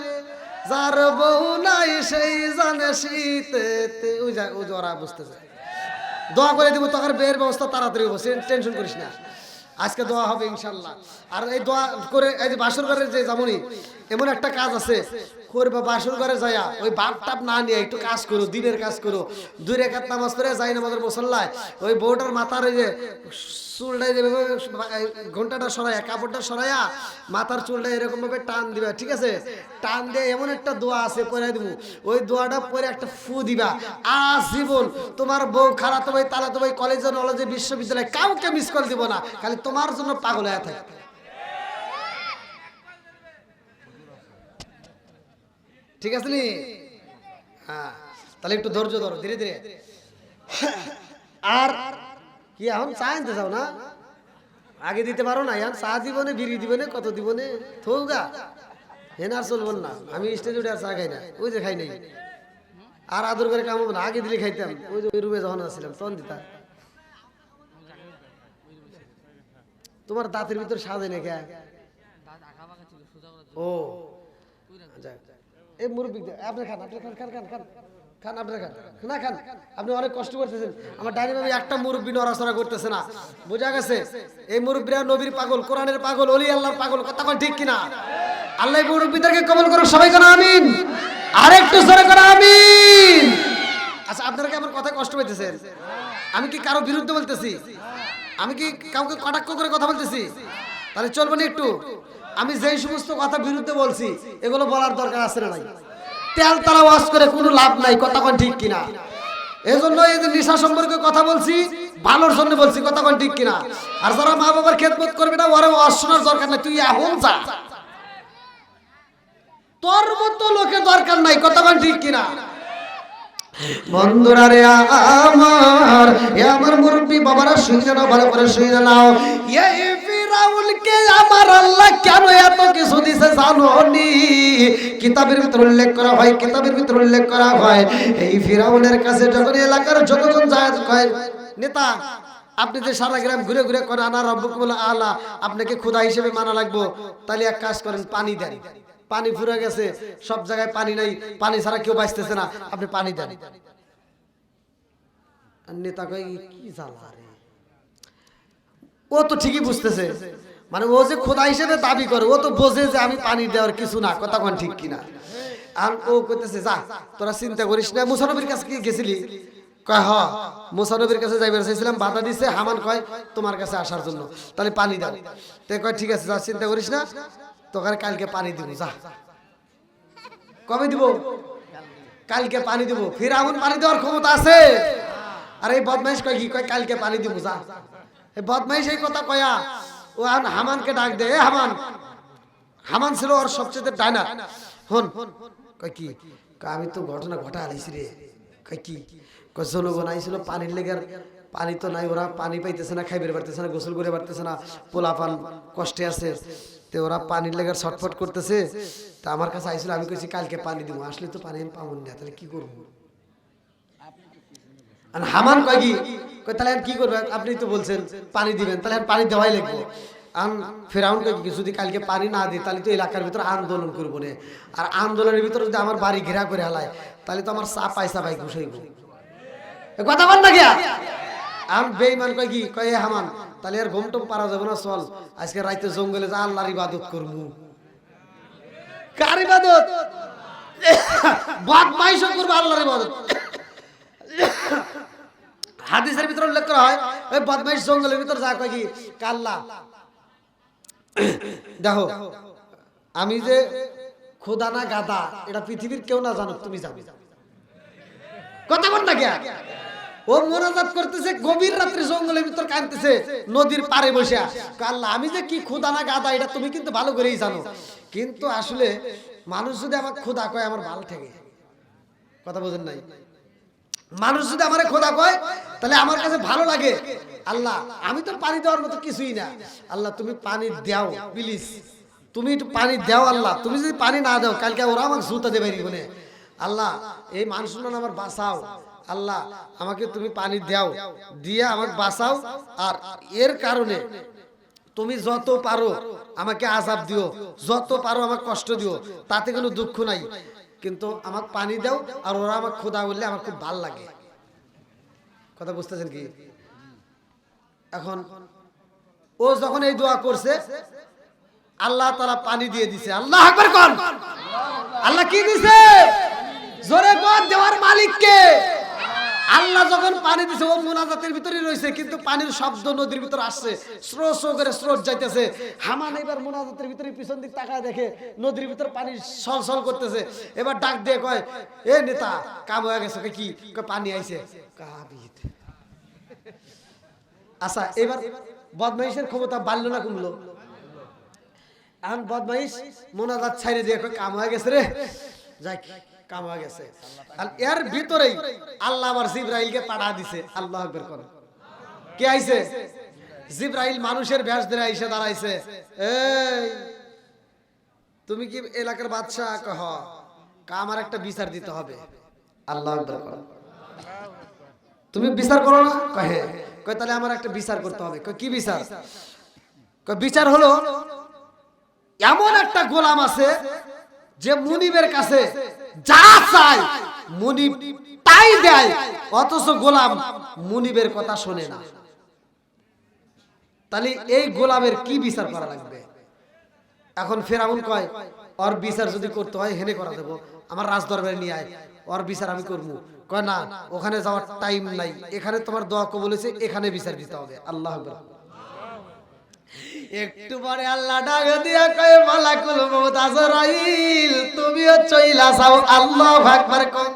S1: যার বউ নাই সেই জানে শীতে। ওই যা ওই ওরা বুঝতেছে। দোয়া করে দিব তোর বিয়ের ব্যবস্থা তাড়াতাড়ি হবে, টেনশন করিস না, আজকে দোয়া হবে ইনশাল্লাহ। আর এই দোয়া করে এই যে বাসর ঘরে যে যেমনই এমন একটা কাজ আছে করবে, বাসর ঘরে যাইয়া ওই বাপ টাপ না নিয়ে একটু কাজ করো, দিনের কাজ করো, 2 রাকাত নামাজ পড়ে যাই নামাজের মুসল্লায় ওই বউটার মাথার ওই যে চুলটা ঘন্টাটা সরাইয়া, কাপড়টা সরাইয়া মাথার চুলটা এরকম ভাবে টান দিবা, ঠিক আছে? টান দিয়ে এমন একটা দোয়া আছে পড়ে দিব, ওই দোয়াটা পরে একটা ফু দিবা, আজীবন তোমার বউ খালাতো ভাই, তালাতো ভাই, কলেজে নলেজে বিশ্ববিদ্যালয়ে কাউকে মিস কল দিব না, খালি তোমার জন্য পাগল হয়ে থাকে। ঠিক আছে নি? হ্যাঁ, তাহলে একটু ধৈর্য ধরো, ধীরে ধীরে। আর কি এখন চা আনতে যাও না? আগে দিতে পারো না? এখন চা দিবনে, বিড়ি দিবনে, কত দিবনে, থৌগা হেন আর চলবেন না। আমি স্টেজে উঠে আর চা খাই না, ওই যে খাই নাই। আর আদর করে কামাবো না, আগে দিলে খাইতাম। ওই যে ওই রুমে যখন আসছিলাম তখন দিতাম। তোমার দাঁতের ভিতর সাজে না কে? ও এই মুরব্বী আপনি খান, আপনি খান, খান খান খান খান, আপনার খান না, খান। আপনি অনেক কষ্ট করতেছেন, আমার ডাইনি ভাবি একটা মুরব্বী নড়াচড়া করতেছে না, বোঝা গেছে? এই মুরব্বীরা নবীর পাগল, কোরআনের পাগল, ওলি আল্লাহর পাগল, কথা কোন ঠিক কিনা? আল্লাহ মুরব্বীদেরকে কবুল করুন, সবাই কোন আমিন, আরেকটু জোরে কোন আমিন। আচ্ছা, আপনারা কি আমার কথা কষ্ট পাইতেছেন? আমি কি কারো বিরুদ্ধে বলতেছি? আমি কি কাউকে কটাক্ষ করে কথা বলতেছি? তাহলে চলবে না একটু? আমি যেই সমস্ত কথা বিরুদ্ধে বলছি এগুলো বলার দরকার আছে না নাই? তেল তারা ওয়াজ করে কোনো লাভ নাই, কথা কোন ঠিক কিনা? এই জন্য এই যে নেশা সম্পর্কে কথা বলছি, ভালোর জন্য বলছি, কথা কোন ঠিক কিনা? আর যারা মা বাবার খেদমত করবে না ওরা ওয়াজ শোনার দরকার নাই, তুই এখন যা, তোর মতো লোকের দরকার নাই, কথা কোন ঠিক কিনা? বন্ধুরা রে আমার, এ আমার মুরব্বী বাবারা শুনে নাও, ভালো করে শুনে নাও। এই ফিরাউনকে আমার আল্লাহ কেন এত কিছু দিছে জানোনি? কিতাবের ভিতর উল্লেখ করা হয়, কিতাবের ভিতর উল্লেখ করা হয় এই ফিরাউনের কাছে যখন এলাকার যতজন যায় কয়, নেতা আপনি যে সারা গ্রাম ঘুরে ঘুরে করে আনা রব্বুকুল আলা, আপনাকে খোদা হিসেবে মানা লাগবো, তাহলে এক কাজ করেন, পানি দেন। পানি ফুরে গেছে, সব জায়গায় পানি নাই, পানি ছাড়া কেউ বাঁচতেছে না, আপনি পানি দেন। নেতা কয় কি জ্বালা রে, ও তো ঠিকই বুঝতেছে, মানে ও যে খোদা হিসেবে দাবি করে, ও তো বোঝে যে আমি পানি দেওয়ার কিছু না, কথা কোন ঠিক কিনা? আর ও কইতেছে যা তোরা চিন্তা করিস না। মুসা নবীর কাছে কি গেছিলি? কয় হ, মুসা নবীর কাছে যাইবার চাইছিলাম, বাধা দিছে। হামান কয় তোমার কাছে আসার জন্য, তাহলে পানি দাও। তে কয় ঠিক আছে, যা চিন্তা করিস না, তোকে কালকে পানি দিব, যা। কবে দিব? কালকে পানি দিব। ফিরাউন পানি দেওয়ার ক্ষমতা আছে? আর এই বদমাইশ কয় কি? কয় কালকে পানি দিব, যা। এই বদমাইশ এই কথা কয়া ও হামানকে ডাক দে, এ হামান। হামান ছিল ওর সবচেয়ে ডাইনা। হন কয় কি? আমি তো ঘটনা ঘটা আলাইছি রে। কয় কি? কয় জনগণ আইছিল পানির লেগে, পানি তো নাই, ওরা পানি পাইতেছে না, খাইবে পারতেছে না, গোসল করে পারতেছে না, পোলাপান কষ্টে আছে, তো ওরা পানির লেগে ছটফট করতেছে। তা আমার কাছে আইছিল, আমি কইছি কালকে পানি দিব। আসলে তো পানি পাবো না, তাহলে কি করবো? হামান কয় কি? কয় তাহলে কি করবে? আপনি তো বলছেন পানি দিবেন, তাহলে পানি দেওয়াই লাগবে। ফেরাউন কয় কি? যদি কালকে পানি না দিই তাহলে তো এলাকার ভিতর আন্দোলন করবো না, আর আন্দোলনের ভিতরে যদি আমার বাড়ি ঘেরা করে হালায় তাহলে তো আমার চা পয়সা ভাই ঘুষাইব, কথা বল না গিয়া। আম বেঈমান কয় কি? কয় এ হামান, তাহলে আর ঘুম টুম পারা যাবে না, চল আজকে রাইতে জঙ্গলে যা আল্লাহর ইবাদত করবো। কার ইবাদত? বদমাইশও করবো আল্লাহর ইবাদত। হাদিসের ভিতরে উল্লেখ করা হয় ওই বদমাইশ জঙ্গলের ভিতর যা কয় কি? কাল্লা দেখো, আমি যে খোদা না গাদা এটা পৃথিবীর কেউ না জানুক, তুমি জানো। কথা বল না কে? ও মোনাজাত করতেছে গভীর রাত্রে জঙ্গলের ভিতর কাঁদতেছে নদীর পাড়ে বসে, আল্লাহ আমি যে কি খোদা না গাদা এটা তুমি কিন্তু ভালো করেই জানো, কিন্তু আসলে মানুষ যদি আমার খোদা কয় আমার ভালো ঠেকে। কথা বোঝেন নাই? মানুষ যদি আমার খোদা কয় তাহলে আমার কাছে ভালো লাগে। আল্লাহ আমি তো পানি দেওয়ার মতো কিছুই না, আল্লাহ তুমি পানি দাও প্লিজ, তুমি একটু পানি দাও আল্লাহ, তুমি যদি পানি না দাও কালকে ওরা আমাকে জুতা দেবে বলে, আল্লাহ এই মানুষ আমার বাঁচাও, আল্লাহ আমাকে তুমি পানি দাও, দিয়ে আমাকে বাঁচাও, আর এর কারণে তুমি যত পারো আমাকে আযাব দিও, যত পারো আমাকে কষ্ট দিও, তাতে কোনো দুঃখ নাই, কিন্তু আমাকে পানি দাও আর ওরা আমাকে খোদা বললে আমার খুব ভালো লাগে। কথা বুঝতেছেন কি? এখন ও যখন এই দোয়া করছে আল্লাহ তাআলা পানি দিয়ে দিছে। আল্লাহ আকবার কোন? আল্লাহ কি দিছে? জোরে বল, দেওয়ার মালিক কে? আল্লাহ যখন পানি দিছে ও মুনাজাতের ভিতরে রয়েছে, কিন্তু পানির শব্দ নদীর ভিতর আসছে, স্রো স্রো করে স্রোত যাইতেছে। হামান এবার মুনাজাতের ভিতরে পিছন দিক তাকায় দেখে নদীর ভিতর পানি সলসল করতেছে। এবার ডাক দিয়ে কয়, এ নেতা কাম হয়ে গেছে। কি কয়? পানি আইছে। কাবিত। আচ্ছা এবার বদমাইশের ক্ষমতা বাড়লো না কমলো? এখন বদমাইশ মুনাজাত ছাইরে দিয়ে কয় কাম হয়ে গেছে রে, যাই কাম হয়ে গেছে। আর এর ভিতরেই আল্লাহ আবার জিবরাইলকে পাঠা দিছে। আল্লাহ আকবার করেন। কে আইছে? জিবরাইল মানুষের বেশ ধরে আইসে দাঁড়াইছে। এই তুমি কি এলাকার বাদশা? কহ আমার একটা বিচার দিতে হবে। আল্লাহ আকবার করেন। তুমি বিচার করো না? কহে কয় তাহলে আমার একটা বিচার করতে হবে। কয় কি বিচার? কয় বিচার হলো এমন একটা গোলাম আছে যে মুনিবের কাছে যা চায় মুনিব তাই দেয়, অথচ গোলাম মুনিবের কথা শোনে না। তাহলে এই গোলামের কি বিচার করা লাগবে? এখন ফেরাউন কয় ওর বিচার যদি করতে হয় হেনে করা দেবো, আমার রাজ দরবারে নিয়ে আয়, ওর বিচার আমি করবো। কয় না, ওখানে যাওয়ার টাইম নাই, এখানে তোমার দোয়া কবুল হয়েছে, এখানে বিচার দিতে হবে। আল্লাহ আকবার। একটু পরে আল্লাহ ডাক দিয়া কয় মালাকুল মউত আজরাইল তুমিও চইলা যাও। আল্লাহু আকবার কও।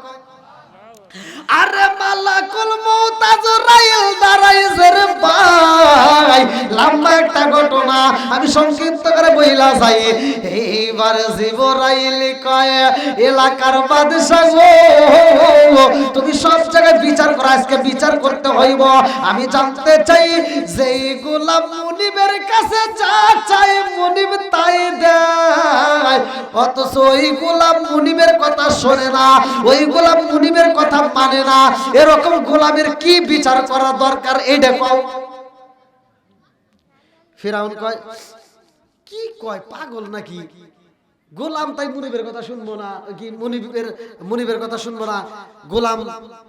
S1: আরে মালাকুল মউত আজরাইল দাঁড়াইছে রে ভাই, লম্বা একটা ঘটনা আমি সংক্ষিপ্ত করে বইলা যাই। এইবার জিবরাইল কয় এলাকার বাদশা গো তুমি সব জায়গায় বিচার করো, আজকে বিচার করতে হইব। আমি জানতে চাই যেই গোলাম মুনিবের কাছে যা চাই মুনিব তাই দেয়, অথচ ওই গোলাম মুনিবের কথা শোনে না, ওই গোলাম মুনিবের কথা মানে না, এরকম গোলামের কি বিচার করা দরকার এইটা কও। ফিরাউন কয় কি কয় পাগল নাকি? গোলাম তাই মুনিবের কথা শুনবো না? কি মুনিবের কথা শুনবো না? গোলাম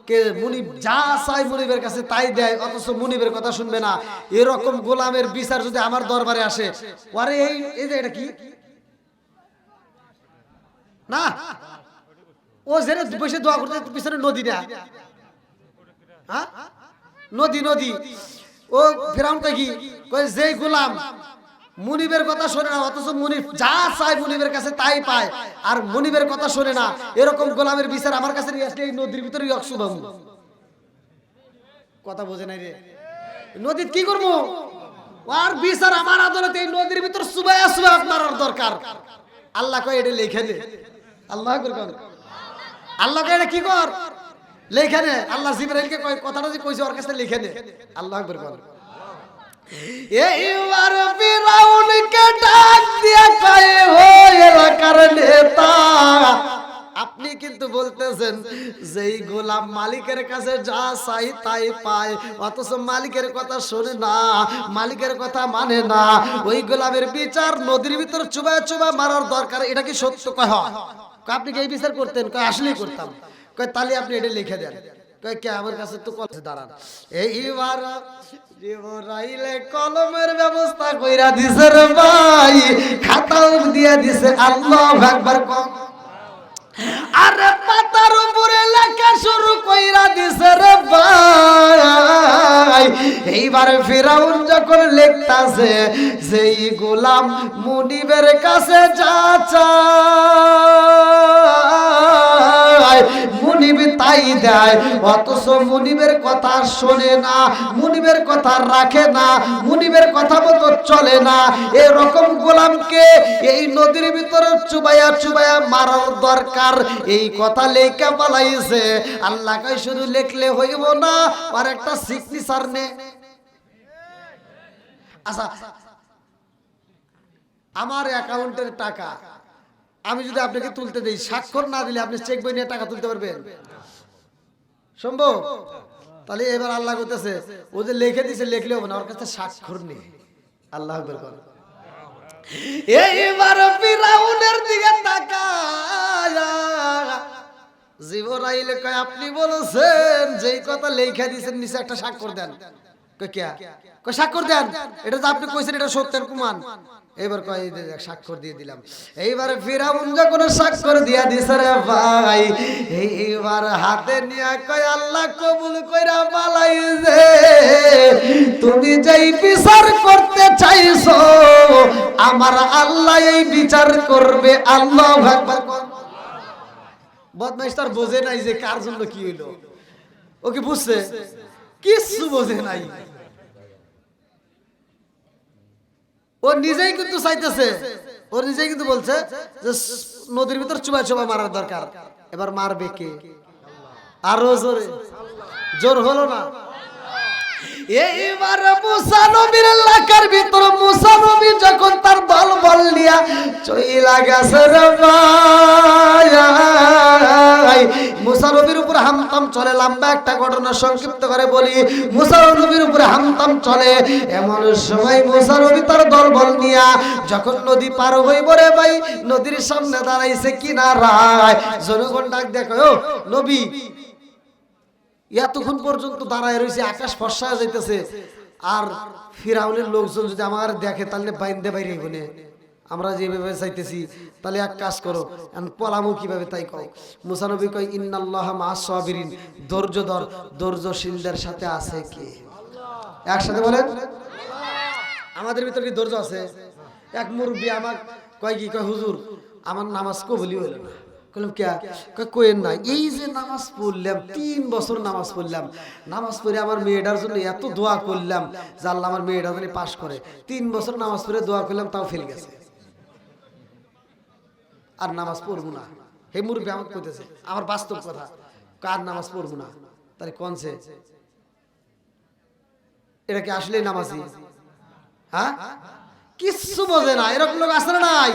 S1: কে মুনিব যা চাই মুনিবের কাছে তাই দেয়, অথচ মুনিবের কথা শুনবে না, এরকম গোলামের বিচার যদি আমার দরবারে আসে, আরে এই যে এটা কি না, ও জেনে বসে দোয়া করতে পিছনে নদী না, হ্যাঁ নদী নদী। ও ফিরাউন কয় কি কয় যে গোলাম মুনিবের কথা শোনে না, অথচ মুনিব যা চায় মুনিবের কাছে তাই পায়, আর মুনিবের কথা শোনে না, এরকম গোলামের বিচার আমার কাছে নিয়ে আসলে এই নদীর ভিতরে অক্সুবাবু। কথা বোঝে নাই রে? নদী কি করবো? আর বিচার আমার আদালতে এই নদীর ভিতর সুবায়া সুবায়া মারার দরকার। আল্লাহ কয় এটা লিখে দে। আল্লাহ কয় আল্লাহ কয় এটা কি কর লিখে নে। আল্লাহ জিবরাইলকে কয় কথাটা যে কইছে ওর কাছে লিখে নে। আল্লাহ আকবার কর। এইবার ফিরাউনকে ডাক দিয়া কয় ও এলাকার নেতা, আপনি কিন্তু বলতেছেন যেই গোলাম মালিকের কাছে যা চাই তাই পায়, অথচ মালিকের কথা শোনে না, মালিকের কথা মানে না, ওই গোলামের বিচার নদীর ভিতর চুবায় চুবায় মারার দরকার, এটা কি সত্য? কয় হয়। আপনি কি এই বিচার করতেন? কয় আসলেই করতাম। কয় তাহলে আপনি এটা লিখে দেন। কয় কে? আমার কাছে তো কলমে দাঁড়ান। এইবার জিবরাইলে কলমের ব্যবস্থা কইরা দিছে রে ভাই, খাতাও দিয়া দিছে। আল্লাহু আকবার কও। আরে পাতার উপরে লেখা শুরু কইরা দিছে রে ভাই। এইবার ফিরাউন যখন লিখতাছে যেই গোলাম মুনিবের কাছে যা চায় দেয়, অথচ মুনিবের কথা শোনে না, মুনিবের কথা রাখে না, মুনিবের কথা মতো চলে না। এরকম গোলামকে এই নদীর ভিতরে চুবাইয়া চুবাইয়া মারার দরকার। এই কথা লেখা পালাইছে। আল্লাহ কই শুধু লেখলে হইব না, আর একটা সিগনেচার নে। আচ্ছা, আমার অ্যাকাউন্টের টাকা আমি যদি আপনাকে তুলতে দেই, স্বাক্ষর না দিলে আপনি চেক বই নিয়ে টাকা তুলতে পারবেন? সম্ভব? তাহলে এবার আল্লাহ কইতেছে, ও যে লিখে দিছে লিখলে হবে না, ওর কাছে স্বাক্ষর নেই। আল্লাহ আকবার বল। এইবার ফিরাউনের দিকে তাকায়া জিবরাইল কয়, আপনি বলেছেন যেই কথা লেখা দিয়েছেন নিচে একটা স্বাক্ষর দেন। কয় কে? কয় স্বাক্ষর দেন, এটা তো আপনি কইছেন এটা সত্যের প্রমাণ। এবার কয় স্বাক্ষর দিয়ে দিলাম। এইবার ফিরাউন যখন স্বাক্ষর দিয়া দিছে রে ভাই, এইবার হাতে নিয়ে কয়, আল্লাহ কবুল কইরা পালাইছে, তুমি যেই বিচার করতে চাইছো আমার আল্লাহ এই বিচার করবে। আল্লাহু আকবার। বদমাইশ তার বোঝে নাই যে কার জন্য কি হইলো। ও কি বুঝছে? কিছু বোঝে নাই। ও নিজেই কিন্তু চাইতেছে, ও নিজেই কিন্তু বলছে যে নদীর ভিতর চুবাই চুবাই মারার দরকার। এবার মারবে কে? আরো জোরে। জোর হলো না? এইবার মুসা নবীর এলাকার ভিতর মুসা নবী যখন তার দল বল নিয়া চইলা গেছে রে ভাই, মুসা নবীর উপর হামতাম চলে। লম্বা একটা ঘটনা সংক্ষিপ্ত করে বলি, মুসা নবীর উপরে হামতাম চলে। এমন সময় মুসা নবী তার দল বল নিয়া যখন নদী পার হইব রে ভাই, নদীর সামনে দাঁড়াইছে কিনারায়। জনগণ ডাক দেখো, ও নবী, এতক্ষণ পর্যন্ত দাঁড়ায় রয়েছে, আকাশ ফর্সা যাইতেছে, আর ফিরাউনের লোকজন যদি আমার দেখে তাহলে বাইন্দে বাইরে গুনে আমরা যেভাবে চাইতেছি, তাহলে এক কাজ করো, পলামু কিভাবে তাই কও। মুসা নবী কয়, ইন্নাল্লাহা মা'আস সাবিরিন, ধৈর্য ধর, ধৈর্যশীলদের সাথে আছে কে? একসাথে বলেন, আমাদের ভিতরে কি ধৈর্য আছে? এক মুরব্বী আমার কয় কি, কয় হুজুর আমার নামাজ কবুলই হইল না। বললাম কে? কইেন না, এই যে নামাজ পড়লাম, 3 বছর নামাজ পড়লাম, নামাজ পড়ে আমার মেয়েটার জন্য এত দোয়া করলাম যে আল্লাহ আমার মেয়েটা যেন পাস করে। 3 বছর নামাজ পড়ে দোয়া করলাম, তাও ফেল গেছে, আর নামাজ পড়বো না। হে মুরব্বী আমাকে কইতেছে, আমার বাস্তব কথা, কার নামাজ পড়বো না? তাহলে কোনছে? এটা কি আসলে নামাজি? হ্যাঁ, কিচ্ছু বোঝে না। এরকম লোক আসে না নাই?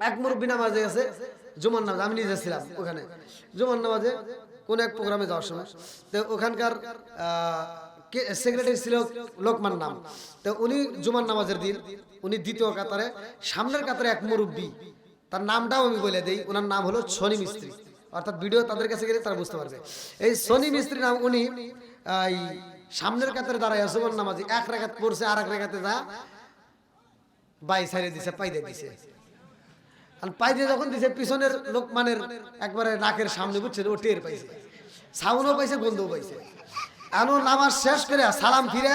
S1: এক মুরব্বী নামাজে গেছে, জুমার নামাজ, আমি নিজে ছিলাম ওখানে জুমার নামাজে কোন এক প্রোগ্রামে যাওয়ার সময়। তো ওখানকার সেক্রেটারি ছিল লোকমান নাম। তো উনি জুমার নামাজের দিন উনি দ্বিতীয় কাতারে, সামনের কাতারে এক মুরব্বী, তার নামটাও আমি বলে দেই, ওনার নাম হলো সনি মিস্ত্রি। অর্থাৎ ভিডিও তাদের কাছে গেলে তারা বুঝতে পারবে। এই সনি মিস্ত্রি নাম, উনি এই সামনের কাতারে দাঁড়ায় জুমার নামাজে 1 রাকাত পড়ছে, আর 1 রাকাতে যা বাই সাইরে দিছে, পাই দিয়ে দিছে। আর পাই দিয়ে যখন দিছে, পিছনের লোকমানের একবারে নাকের সামনে, বুঝছেন, ও টের পাইছে, সাউন্ডও পাইছে, গন্ধও পাইছে। এমন নামাজ শেষ করে সালাম ফিরে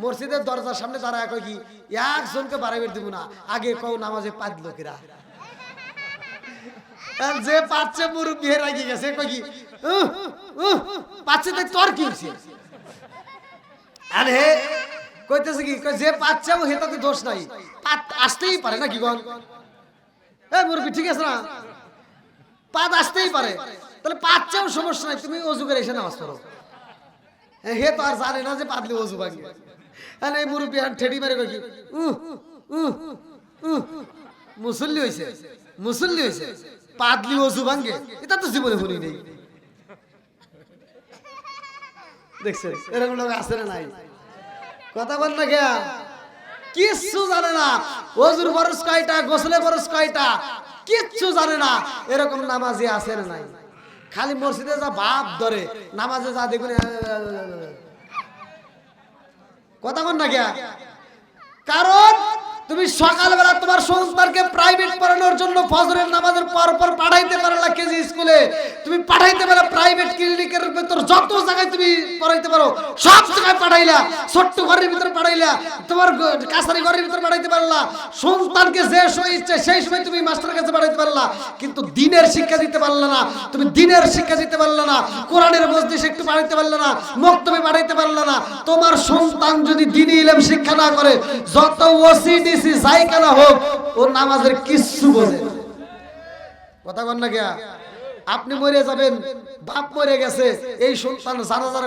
S1: মসজিদের দরজার সামনে দাঁড়ায় কয় কি, একজনকে বাড়াইবার দিব না, আগে কও নামাজে পাঁচ লোকেরা। যে পাচ্ছে মুরব্বী রাগি গেছে, কয় কি পাচ্ছে, তাই তোর কি হচ্ছে? আরে কইতেছে কি, যে পাচ্ছে ও হেতাতে দোষ নাই, আসতেই পারে না কি গন? এই মুরব্বী ঠিক আছে না, পাত আসতেই পারে, তাহলে পাচ্ছেও সমস্যা নাই, তুমি অজু করে এসে নামাজ পড়ো। হে তো আর জানে না যে পাতলে অজু ভাঙে। হ্যাঁ, এই মুরব্বী ঠেডি মারে কই কি, মুসল্লি হয়েছে, মুসল্লি হয়েছে, পাতলি অজু ভাঙে, এটা তো জীবনে শুনি নেই। দেখছেন এরকম লোক আছে না নাই? কথা বল না কে? কিচ্ছু জানে না, ওযুর ফরজ কয়টা, গোসলের ফরজ কয়টা, কিচ্ছু জানে না। এরকম নামাজি আছে না নাই? খালি মসজিদে যা ভাব ধরে, নামাজে যা দেখুন। কথা বল না কে? কারণ তুমি সকালবেলা তোমার সন্তানকে প্রাইভেট পড়ানোর জন্য ফজরের নামাজের পর পর পাঠাইতে পারলা কেজি স্কুলে, তুমি পাঠাইতে পারো প্রাইভেট ক্লিনিকের ভিতর, যত জায়গায় তুমি পড়াইতে পারো সব জায়গায় পাঠাইলা, ছোট্ট ঘরের ভিতরে পাঠাইলা, তোমার কাছারি ঘরের ভিতরে পাঠাইতে পারলা, সন্তানকে যে সময় ইচ্ছে সেই সময় তুমি মাস্টারের কাছে পাঠাইতে পারলা, কিন্তু দিনের শিক্ষা দিতে পারলা না, তুমি দিনের শিক্ষা দিতে পারলা না, কোরআনের মজলিসে একটু পাঠাইতে পারলা না, মক্তবে পাঠাইতে পারলা না। তোমার সন্তান যদি দ্বীনি ইলম শিক্ষা না করে, যত ওসিডি যাই কেন হোক, ও নামাজের কিচ্ছু বোঝে না। কথা বল না কে? আপনি মরে যাবেন, বাপ মরে গেছে, এই সন্তান জানাজার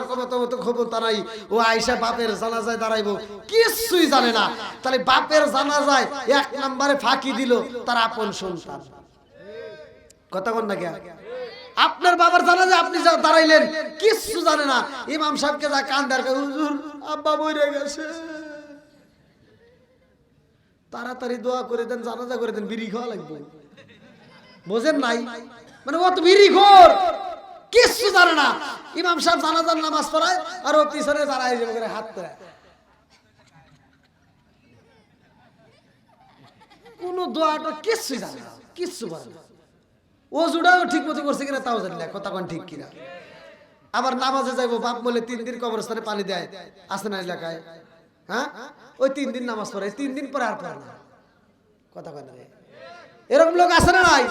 S1: ক্ষমতা নাই, ও আয়েশা বাপের জানাজায় দাঁড়াইবো, কিছুই জানে না। তাহলে বাপের জানাজায় এক নম্বরে ফাঁকি দিল তার আপন সন্তান। কথা বল না কে? আপনার বাবার জানাজায় আপনি দাঁড়াইলেন, কিচ্ছু জানে না, ইমাম সাহেবকে যা কান্দার, হুজুর আব্বা মরে গেছে, তাড়াতাড়ি দোয়া করে দেন, জানাজা করে দেন, বিড়ি খাওয়া লাগবে। বোঝেন নাই? মানে ও তো বিড়ি খোর, কিচ্ছু জানে না। ইমাম সাহেব জানাজার নামাজ পড়ায় আর ও পিছনে দাঁড়ায় যাবে করে হাত ধরে, কোন দোয়াটা কিচ্ছু জানে না, কিচ্ছু বলে না। ওজুটাও ঠিক মতো করছে কিনা তাও জানি না, কথা কোন ঠিক কিনা। আবার নামাজে যাইবো, বাপ বলে 3 দিন কবরস্থানে পানি দেয়, আছে না এলাকায়? হ্যাঁ, ওই 3 দিন নামাজ পড়ে, 3 দিন পরে আর পড়ে না। কথা কয় না? এরকম লোক আছে না নাই?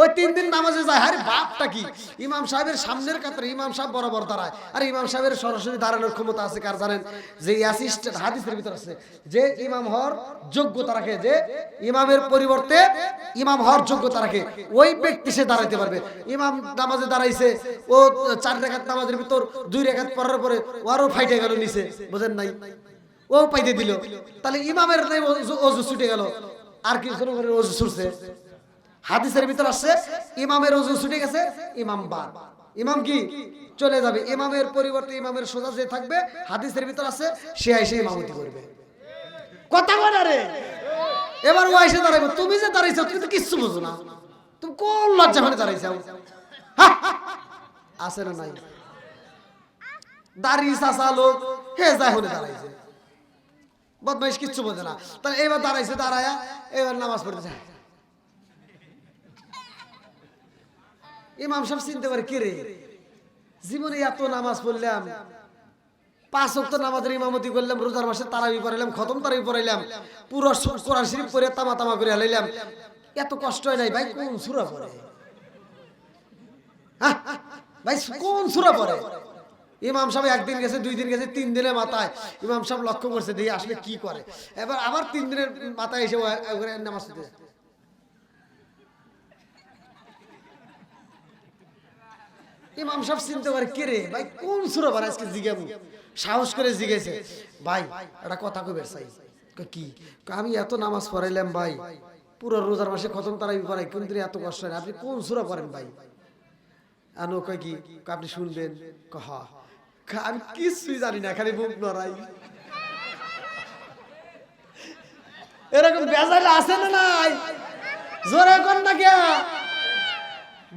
S1: ওই 3 দিন নামাজে যায়, আরে বাপটা কি, ইমাম সাহেবের সামনের কাতারে ইমাম সাহেব বরাবর দাঁড়ায়, আর ইমাম সাহেবের সরাসরি দাঁড়ানোর ক্ষমতা আছে কার জানেন? যে অ্যাসিস্ট্যান্ট, হাদিসের ভিতর আছে যে ইমাম হওয়ার যোগ্যতা রাখে, যে ইমামের পরিবর্তে ইমাম হওয়ার যোগ্যতা রাখে, ওই ব্যক্তি সে দাঁড়াইতে পারবে। ইমাম নামাজে দাঁড়াইছে, ও 4 রাকাত নামাজের ভিতর 2 রাকাত পড়ার পরে ওরও ফাইটে গেল নিচে, বুঝেন নাই? ও পাইতে দিল, তাহলে ইমামের ওযু ছুটে গেল, আর কি করে ওযু ছুটছে? হাদিসের ভিতর আসছে ইমামের ওযু ছুটে গেছে, ইমাম বাদ, ইমাম কি চলে যাবে, ইমামের পরিবর্তে ইমামের সোজা যে থাকবে, হাদিসের ভিতর আছে সে এসে ইমামতি করবে। কথা বলে রে, এবার ও এসে দাঁড়াবে, তুমি যে দাঁড়াইছো তুমি তো কিচ্ছু বুঝো না, তুমি কোন লজ্জা করে দাঁড়াইছো? আছে না নাই? দাড়ি চাচা লোক হে যায় হলে দাঁড়াইছে, বদমাইশ, কিচ্ছু বোঝে না। তাহলে এবার দাঁড়াইছে, দাঁড়ায়া এবার নামাজ পড়তে যায়, ইমাম সাহেব চিনতে পারে কে রে, জীবনে এত নামাজ পড়লাম, 5 ওয়াক্ত নামাজের ইমামতি করলাম, রোজার মাসে তারাবি পড়াইলাম, খতম তারাবি পড়াইলাম, পুরো কোরআন শরীফ পড়ে তামা তামা করে হালাইলাম, এত কষ্ট হয় নাই ভাই? কোন সূরা পড়ে? হ্যাঁ ভাই, কোন সূরা পড়ে? ইমাম সাহেব 1 দিন গেছে, 2 দিন গেছে, 3 দিনের মাথায় ইমাম সাহেব লক্ষ্য করছে, দেখি আসলে কি করে। এবার আবার 3 দিনের মাথায় এসে নামাজ পড়তে, ইমাম সাহেব চিনতে পারে কে রে ভাই, কোন সূরা পড়ে আজকে জিজ্ঞাবো। সাহস করে জিজ্ঞেসে, ভাই একটা কথা কইবার চাই। কি? আমি এত নামাজ পড়াইলাম ভাই, পুরো রোজার মাসে খতম তারাবি পড়াই, কিন্তু এত কষ্ট হয় না, আপনি কোন সূরা পড়েন ভাই? আনো কয় কি, আপনি শুনবেন? হ্যাঁ, আমি কিছুই জানি না, খালি মুখ নড়াই। এরকম বেজাইলে আছে না নাই? জোরে কোন না কে?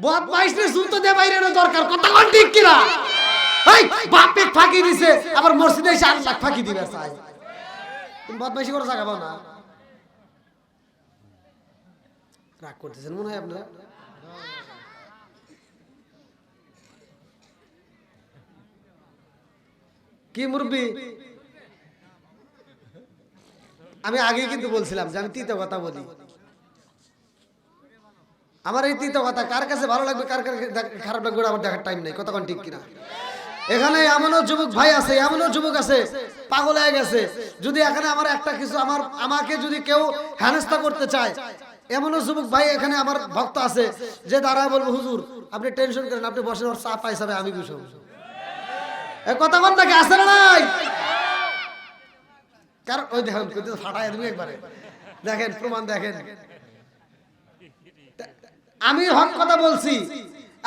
S1: বদমাইশ রে জুতো দে বাইরে দরকার, কথা কোন ঠিক কিনা? এই বাপে ফাঁকি দিছে, আবার মসজিদে এসে আল্লাহ ফাঁকি দিবে চাই, তুমি বদমাইশি করে জাগাবো না। রাগ করতেছেন মনে হয় আপনারা? কি মুরব্বি, আমি আগে কিন্তু বলছিলাম যে আমি তিতা কথা বলি, আমার এই তিতা কথা কার কাছে ভালো লাগবে কার কাছে খারাপ লাগবে আমার দেখার টাইম নেই, কথা কোন ঠিক কিনা? এখানে এমনও যুবক ভাই আছে, এমনও যুবক আছে পাগল হয়ে গেছে, যদি এখানে আমার একটা কিছু আমাকে যদি কেউ হেনস্থা করতে চায়, এমনও যুবক ভাই এখানে আমার ভক্ত আছে যে দাঁড়ায় বলবো, হুজুর আপনি টেনশন করেন, আপনি বসে, ওর চা পাইসাবে আমি বুঝব। কথা কোন নাকি আছে না নাই? কারণ ওই দেখেন ফাটায় তুমি একবারে দেখেন, প্রমাণ দেখেন। আমি হক কথা বলছি,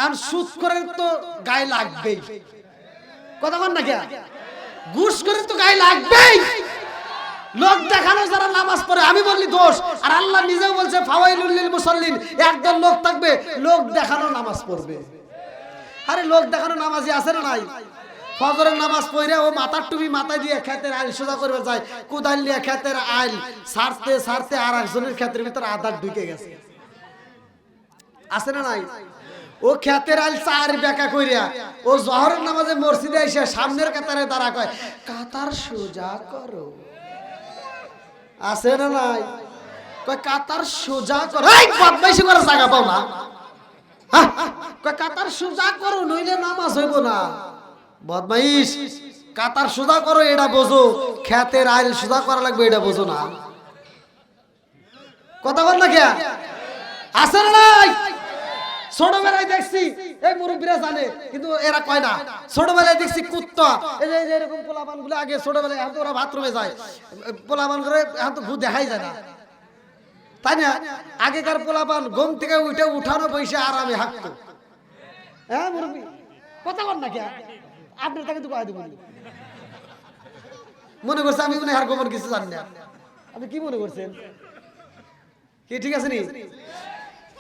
S1: আর সুদ করে তো গায়ে লাগবেই, কথা কোন নাকি? ঘুষ করে তো গায়ে লাগবেই। লোক দেখানো যারা নামাজ পড়ে, আমি বললি দোষ, আর আল্লাহ নিজেও বলছে ফাওয়াইলুল লিল মুসাল্লিন, একদল লোক থাকবে লোক দেখানো নামাজ পড়বে। আরে লোক দেখানো নামাজি আছে না নাই? ফজরের নামাজ পড়ে ও মাথার টুপি মাথায় দিয়ে ক্ষেতের আইল সোজা করবে যায়, কোদাল নিয়ে ক্ষেতের আইল সারতে সারতে আর একজনের ক্ষেতের ভিতরে আধার ঢুকে গেছে। আছে না নাই? ও ক্ষেতের আইল চার বেকা কইরা ও জহরের নামাজে মসজিদে এসে সামনের কাতারে দাঁড়া কয়, কাতার সোজা করো। আছে না নাই? কয় কাতার সোজা করো। এই বদমাইশি করার জায়গা পাও না। হ্যাঁ, কয় কাতার সোজা করো নইলে নামাজ হইব না। বদমাইশ, কাতার সোজা করো এটা বোঝো, ক্ষেতের আইল সোজা করা লাগবে এটা বোঝো না। কথা বল না কে? আছে না নাই? ছোটবেলায় দেখছি এই মুরব্বীরা জানে কিন্তু এরা কয় না। ছোটবেলায় দেখছি কুত্তা এই যে এরকম পোলাপান গুলো আগে ছোটবেলায় এখন তো ওরা বাথরুমে যায়, পোলাপান করে এখন তো ভূত দেখাই যায় না, তাই না? আগেকার পোলাপান ঘুম থেকে উঠে উঠানো পয়সা আরামে হাঁকতো। হ্যাঁ মুরব্বী, কথা বল না কে? আপনার তাকে তো কয় দেব মনে করছে আমি মনে আর গোবর কিছু জানি না। আপনি কি মনে করছেন? কি ঠিক আছে নি?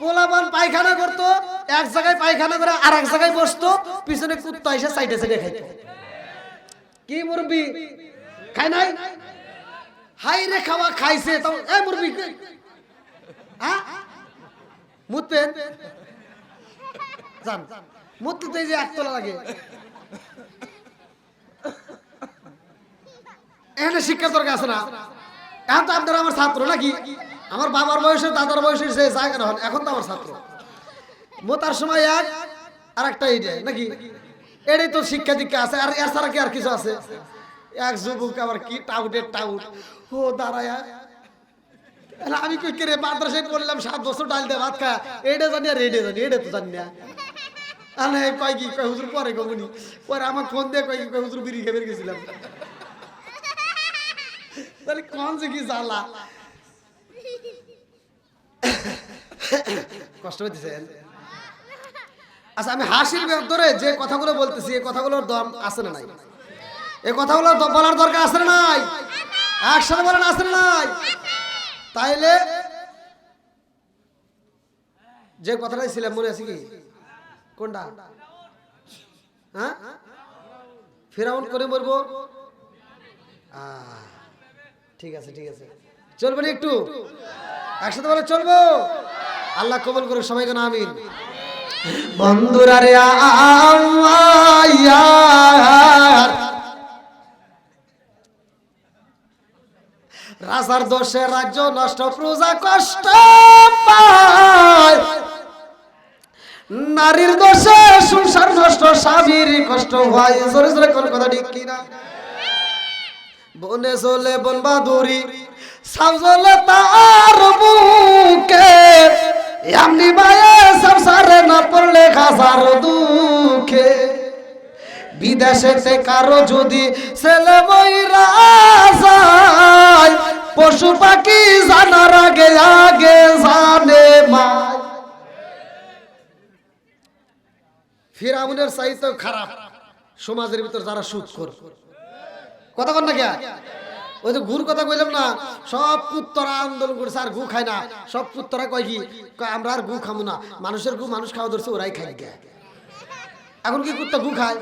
S1: পোলাপান পায়খানা করতো, এক জায়গায় পায়খানা করে আর এক জায়গায় বসতো, পিছনে কুত্তা এসে সাইডে সাইডে খাইতো। কি মুরব্বী খায় নাই? হাই রে খাওয়া খাইছে তো। এই মুরব্বী হ্যাঁ মুতবেন জান, মুততে যে একতলা লাগে। এখানে শিক্ষা দরকার আছে না? এখন তো আপনারা আমার ছাত্র নাকি? আমার বাবার বয়সের দাদার বয়সের যে জায়গা হন, এখন তো আমার ছাত্র। মোতার সময় এক আর একটা এইটাই নাকি? এটাই তো শিক্ষা দীক্ষা আছে। আর এর ছাড়া কি আর কিছু আছে? এক যুবক আবার কি টাউটের টাউট ও দাঁড়ায়। আমি কই কে রে, মাদ্রাসায় পড়লাম 7 বছর ডাল দিয়ে ভাত খা, এটা জানি আর এটা জানি, এটা তো জানি না। আরে কয় কি কয় হুজুর পরে কমুনি, পরে আমার ফোন দিয়ে কয় কি কয় হুজুর বিড়ি খেয়ে গেছিলাম। তাহলে কোন যে কি জ্বালা, কষ্ট হইতেছেন? আচ্ছা, আমি হাসির ধরে যে কথাগুলো বলতেছি এই কথাগুলোর দম আছে না নাই? এই কথাগুলো বলার দরকার আছে না নাই? একসাথে বলেন আছে না নাই? তাইলে যে কথাটাই ছিলাম মনে আছে কি? কোনটা? হ্যাঁ, ফিরাউন করে মরবো। ঠিক আছে ঠিক আছে, চলবেন একটু একসাথে বলে চলবো। আল্লাহ কবুল করে সবাই কেন আমিন। বন্ধুরা রে রাজার দোষে রাজ্য নষ্ট, প্রজা কষ্ট পায়। নারীর দোষে সংসার নষ্ট, স্বামীর কষ্ট হয়। জোরে জোরে কোন কথা ঠিক কিনা? বনে চলে বন বাদুরি, সাউজলে তার বুকে, এমনি মায়ে সংসারে না পড়লে খাসার দুঃখে। বিদেশেতে কারো যদি ছেলে মইরা যায়, পশু পাখি জানার আগে আগে জানে মা। ফিরাউনের চাইতে খারাপ সমাজের ভিতর যারা সুদখোর। কথা বল না কে? ওই যে ঘুর কথা কইলাম না, সব কুত্তরা আন্দোলন করছে আর গু খায় না। সব কুত্তরা কয় কি, আমরা আর গু খাবো না, মানুষের গু মানুষ খাওয়া ধরছে, ওরাই খাই গে। এখন কি কুত্তা গু খায়?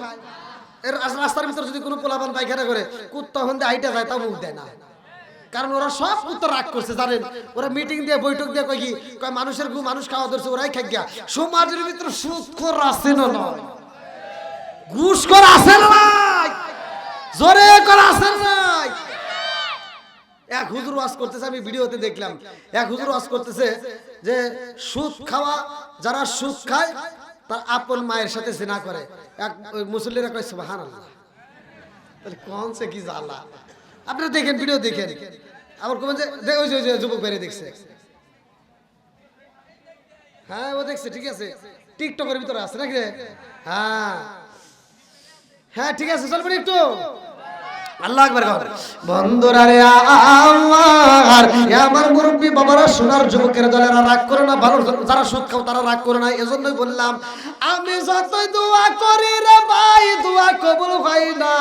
S1: এর রাস্তার ভিতর যদি কোনো পোলাপান পায়খানা করে, কুত্তা হন দিয়ে হাইটা যায়, তাও মুখ দেয় না। কারণ ওরা সব কুত্তা রাগ করছে, জানেন? ওরা মিটিং দিয়ে বৈঠক দিয়ে কয় কি, কয় মানুষের গু মানুষ খাওয়া ধরছে, ওরাই খাই গিয়া। সমাজের ভিতরে সুদখোর আছে না নয়? ঘুষখোর আছে না নাই? জোরে কর আছে না নাই? এক হুজুর ওয়াজ করতেছে, আমি ভিডিওতে দেখলাম। এক হুজুর ওয়াজ করতেছে যে সুদ খাওয়া, যারা সুদ খায় তার আপন মায়ের সাথে জিনা করে। এক মুসল্লিরা কয় সুবহানাল্লাহ। তাহলে কোন সে কি জ্বালা! আপনারা দেখেন, ভিডিও দেখেন। আবার কোন যে ওই যে যুবক বেরিয়ে দেখছে, হ্যাঁ ও দেখছে, ঠিক আছে, টিকটকের ভিতরে আছে নাকি? হ্যাঁ হ্যাঁ ঠিক আছে, চলবেন একটু। আল্লাহ আকবার। বন্ধুরা রে আমার মুরব্বী বাবারা, সোনার যুবকের দলেরা রাগ করে না, ভালো যারা সুদ খাও তারা রাগ করে না। এজন্যই বললাম, আমি যতই দোয়া করি রে ভাই, দোয়া কবুল হয় না।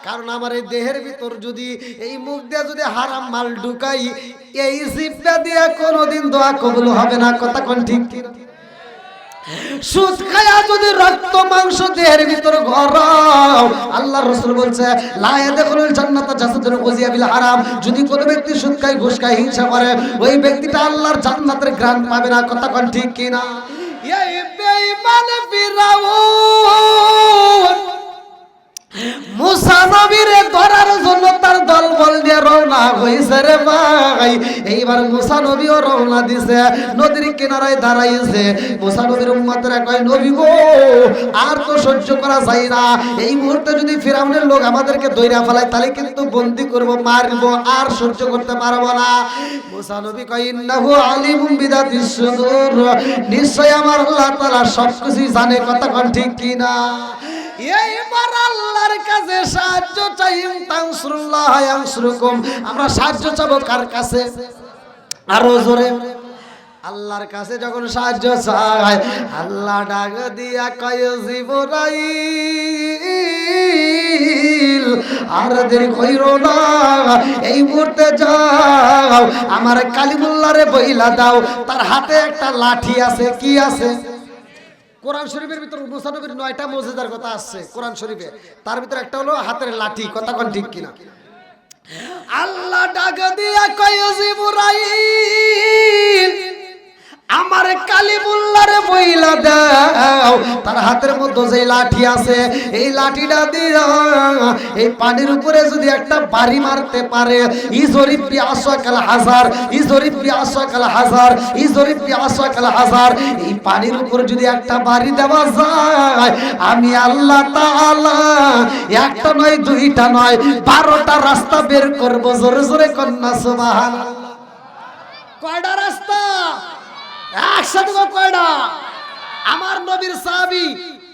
S1: কারণ আমার এই দেহের ভিতর যদি এই মুখ দিয়ে যদি হারাম মাল ঢুকাই, এই জিভটা দিয়ে কোনোদিন দোয়া কবুল হবে না। কথা কোন ঠিক? সুদ খায়া যদি রক্ত মাংস দেহের ভিতর গরম, আল্লাহর রাসূল বলছে লা ইয়াদখুলুল জান্নাতা জাসাদুন গুযিয়া বিল হারাম। যদি কোনো ব্যক্তি সুদ খায়, ঘুষ খায়, হিংসা করে, ওই ব্যক্তিটা আল্লাহর জান্নাতের ঘ্রাণ পাবে না। কথা কোন ঠিক কিনা? এই বেঈমান ফিরাউন মুসা নবীরে ধরার জন্য তার দলবল নিয়ে রওনা হইছে রে ভাই। এইবার মুসা নবীও রওনা দিছে, নদীর কিনারায় দাঁড়াইছে। মুসা নবীর উম্মতরা কয়, নবী গো আর তো সহ্য করা যায় না, এই মুহূর্তে যদি ফিরাউনের লোক আমাদেরকে ধইরা ফেলায় তাহলে কিন্তু বন্দী করব, মারব, আর সহ্য করতে পারবো না। মুসা নবী কয়, ইন্নাহু আলিমুম বিদাতিস সুদূর, নিশ্চয় আমার আল্লাহ তাআলা সবকিছু জানে। কথা কোন ঠিক কিনা? এইবার আল্লাহর কাছে সাহায্য চাই। তানসুরুল্লাহ ইয়ানসুরকুম, আমরা সাহায্য চাবো কার কাছে? আরো জোরে। আল্লাহর কাছে যখন সাহায্য চাই, আল্লাহ ডাক দিয়া কয়, জিবরাইল আর দেরি কইরো না, এই মুহূর্তে যাও আমার কালিমুল্লাহরে বইলা দাও, তার হাতে একটা লাঠি আছে। কি আছে? কোরআন শরীফের ভিতর মুসা নবীর 9টা মুজিজার কথা আছে কোরআন শরীফে, তার ভিতর একটা হলো হাতের লাঠি। কথা কোন ঠিক কিনা? আল্লাহ ডাক দিয়া কয়, জিবরাইল আমার কালিমুল্লাহরে বইলা দাও, তার হাতের মধ্যে যে লাঠি আছে, এই লাঠিটা দিয়া এই পানির উপরে যদি একটা বাড়ি মারতে পারে, ইজরিব বিআসাকাল হাজার, ইজরিব বিআসাকাল হাজার, ইজরিব বিআসাকাল হাজার, এই পানির উপরে যদি একটা বাড়ি দেওয়া যায়, আমি আল্লাহ তাআলা একটা নয়, দুইটা নয়, 12টা রাস্তা বের করব। জোরে জোরে কন্যা সুবহানাল্লাহ। কয়টা রাস্তা? একসাথে কয়টা? আমার নবীর সাহাবী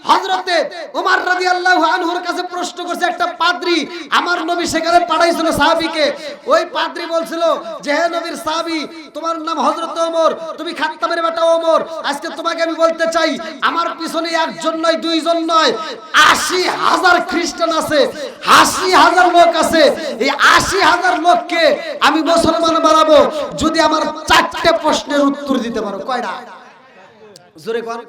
S1: হযরতে ওমর রাদিয়াল্লাহু আনহুর কাছে প্রশ্ন করছে একটা পাদ্রী, আমার নবী সেখানে পাঠাইছিল সাহাবীকে। ওই পাদ্রী বলছিল যে, হে নবীর সাহাবী, তোমার নাম হযরত ওমর, তুমি খাত্তাবের বেটা ওমর, আজকে তোমাকে আমি বলতে চাই, আমার পিছনে একজন নয়, দুইজন নয়, 80,000 খ্রিস্টান আছে, 80,000 লোক আছে। এই 80,000 লোককে আমি মুসলমান বানাবো যদি আমার 4টে প্রশ্নের উত্তর দিতে পারো। কয়টা? জোরে কোন।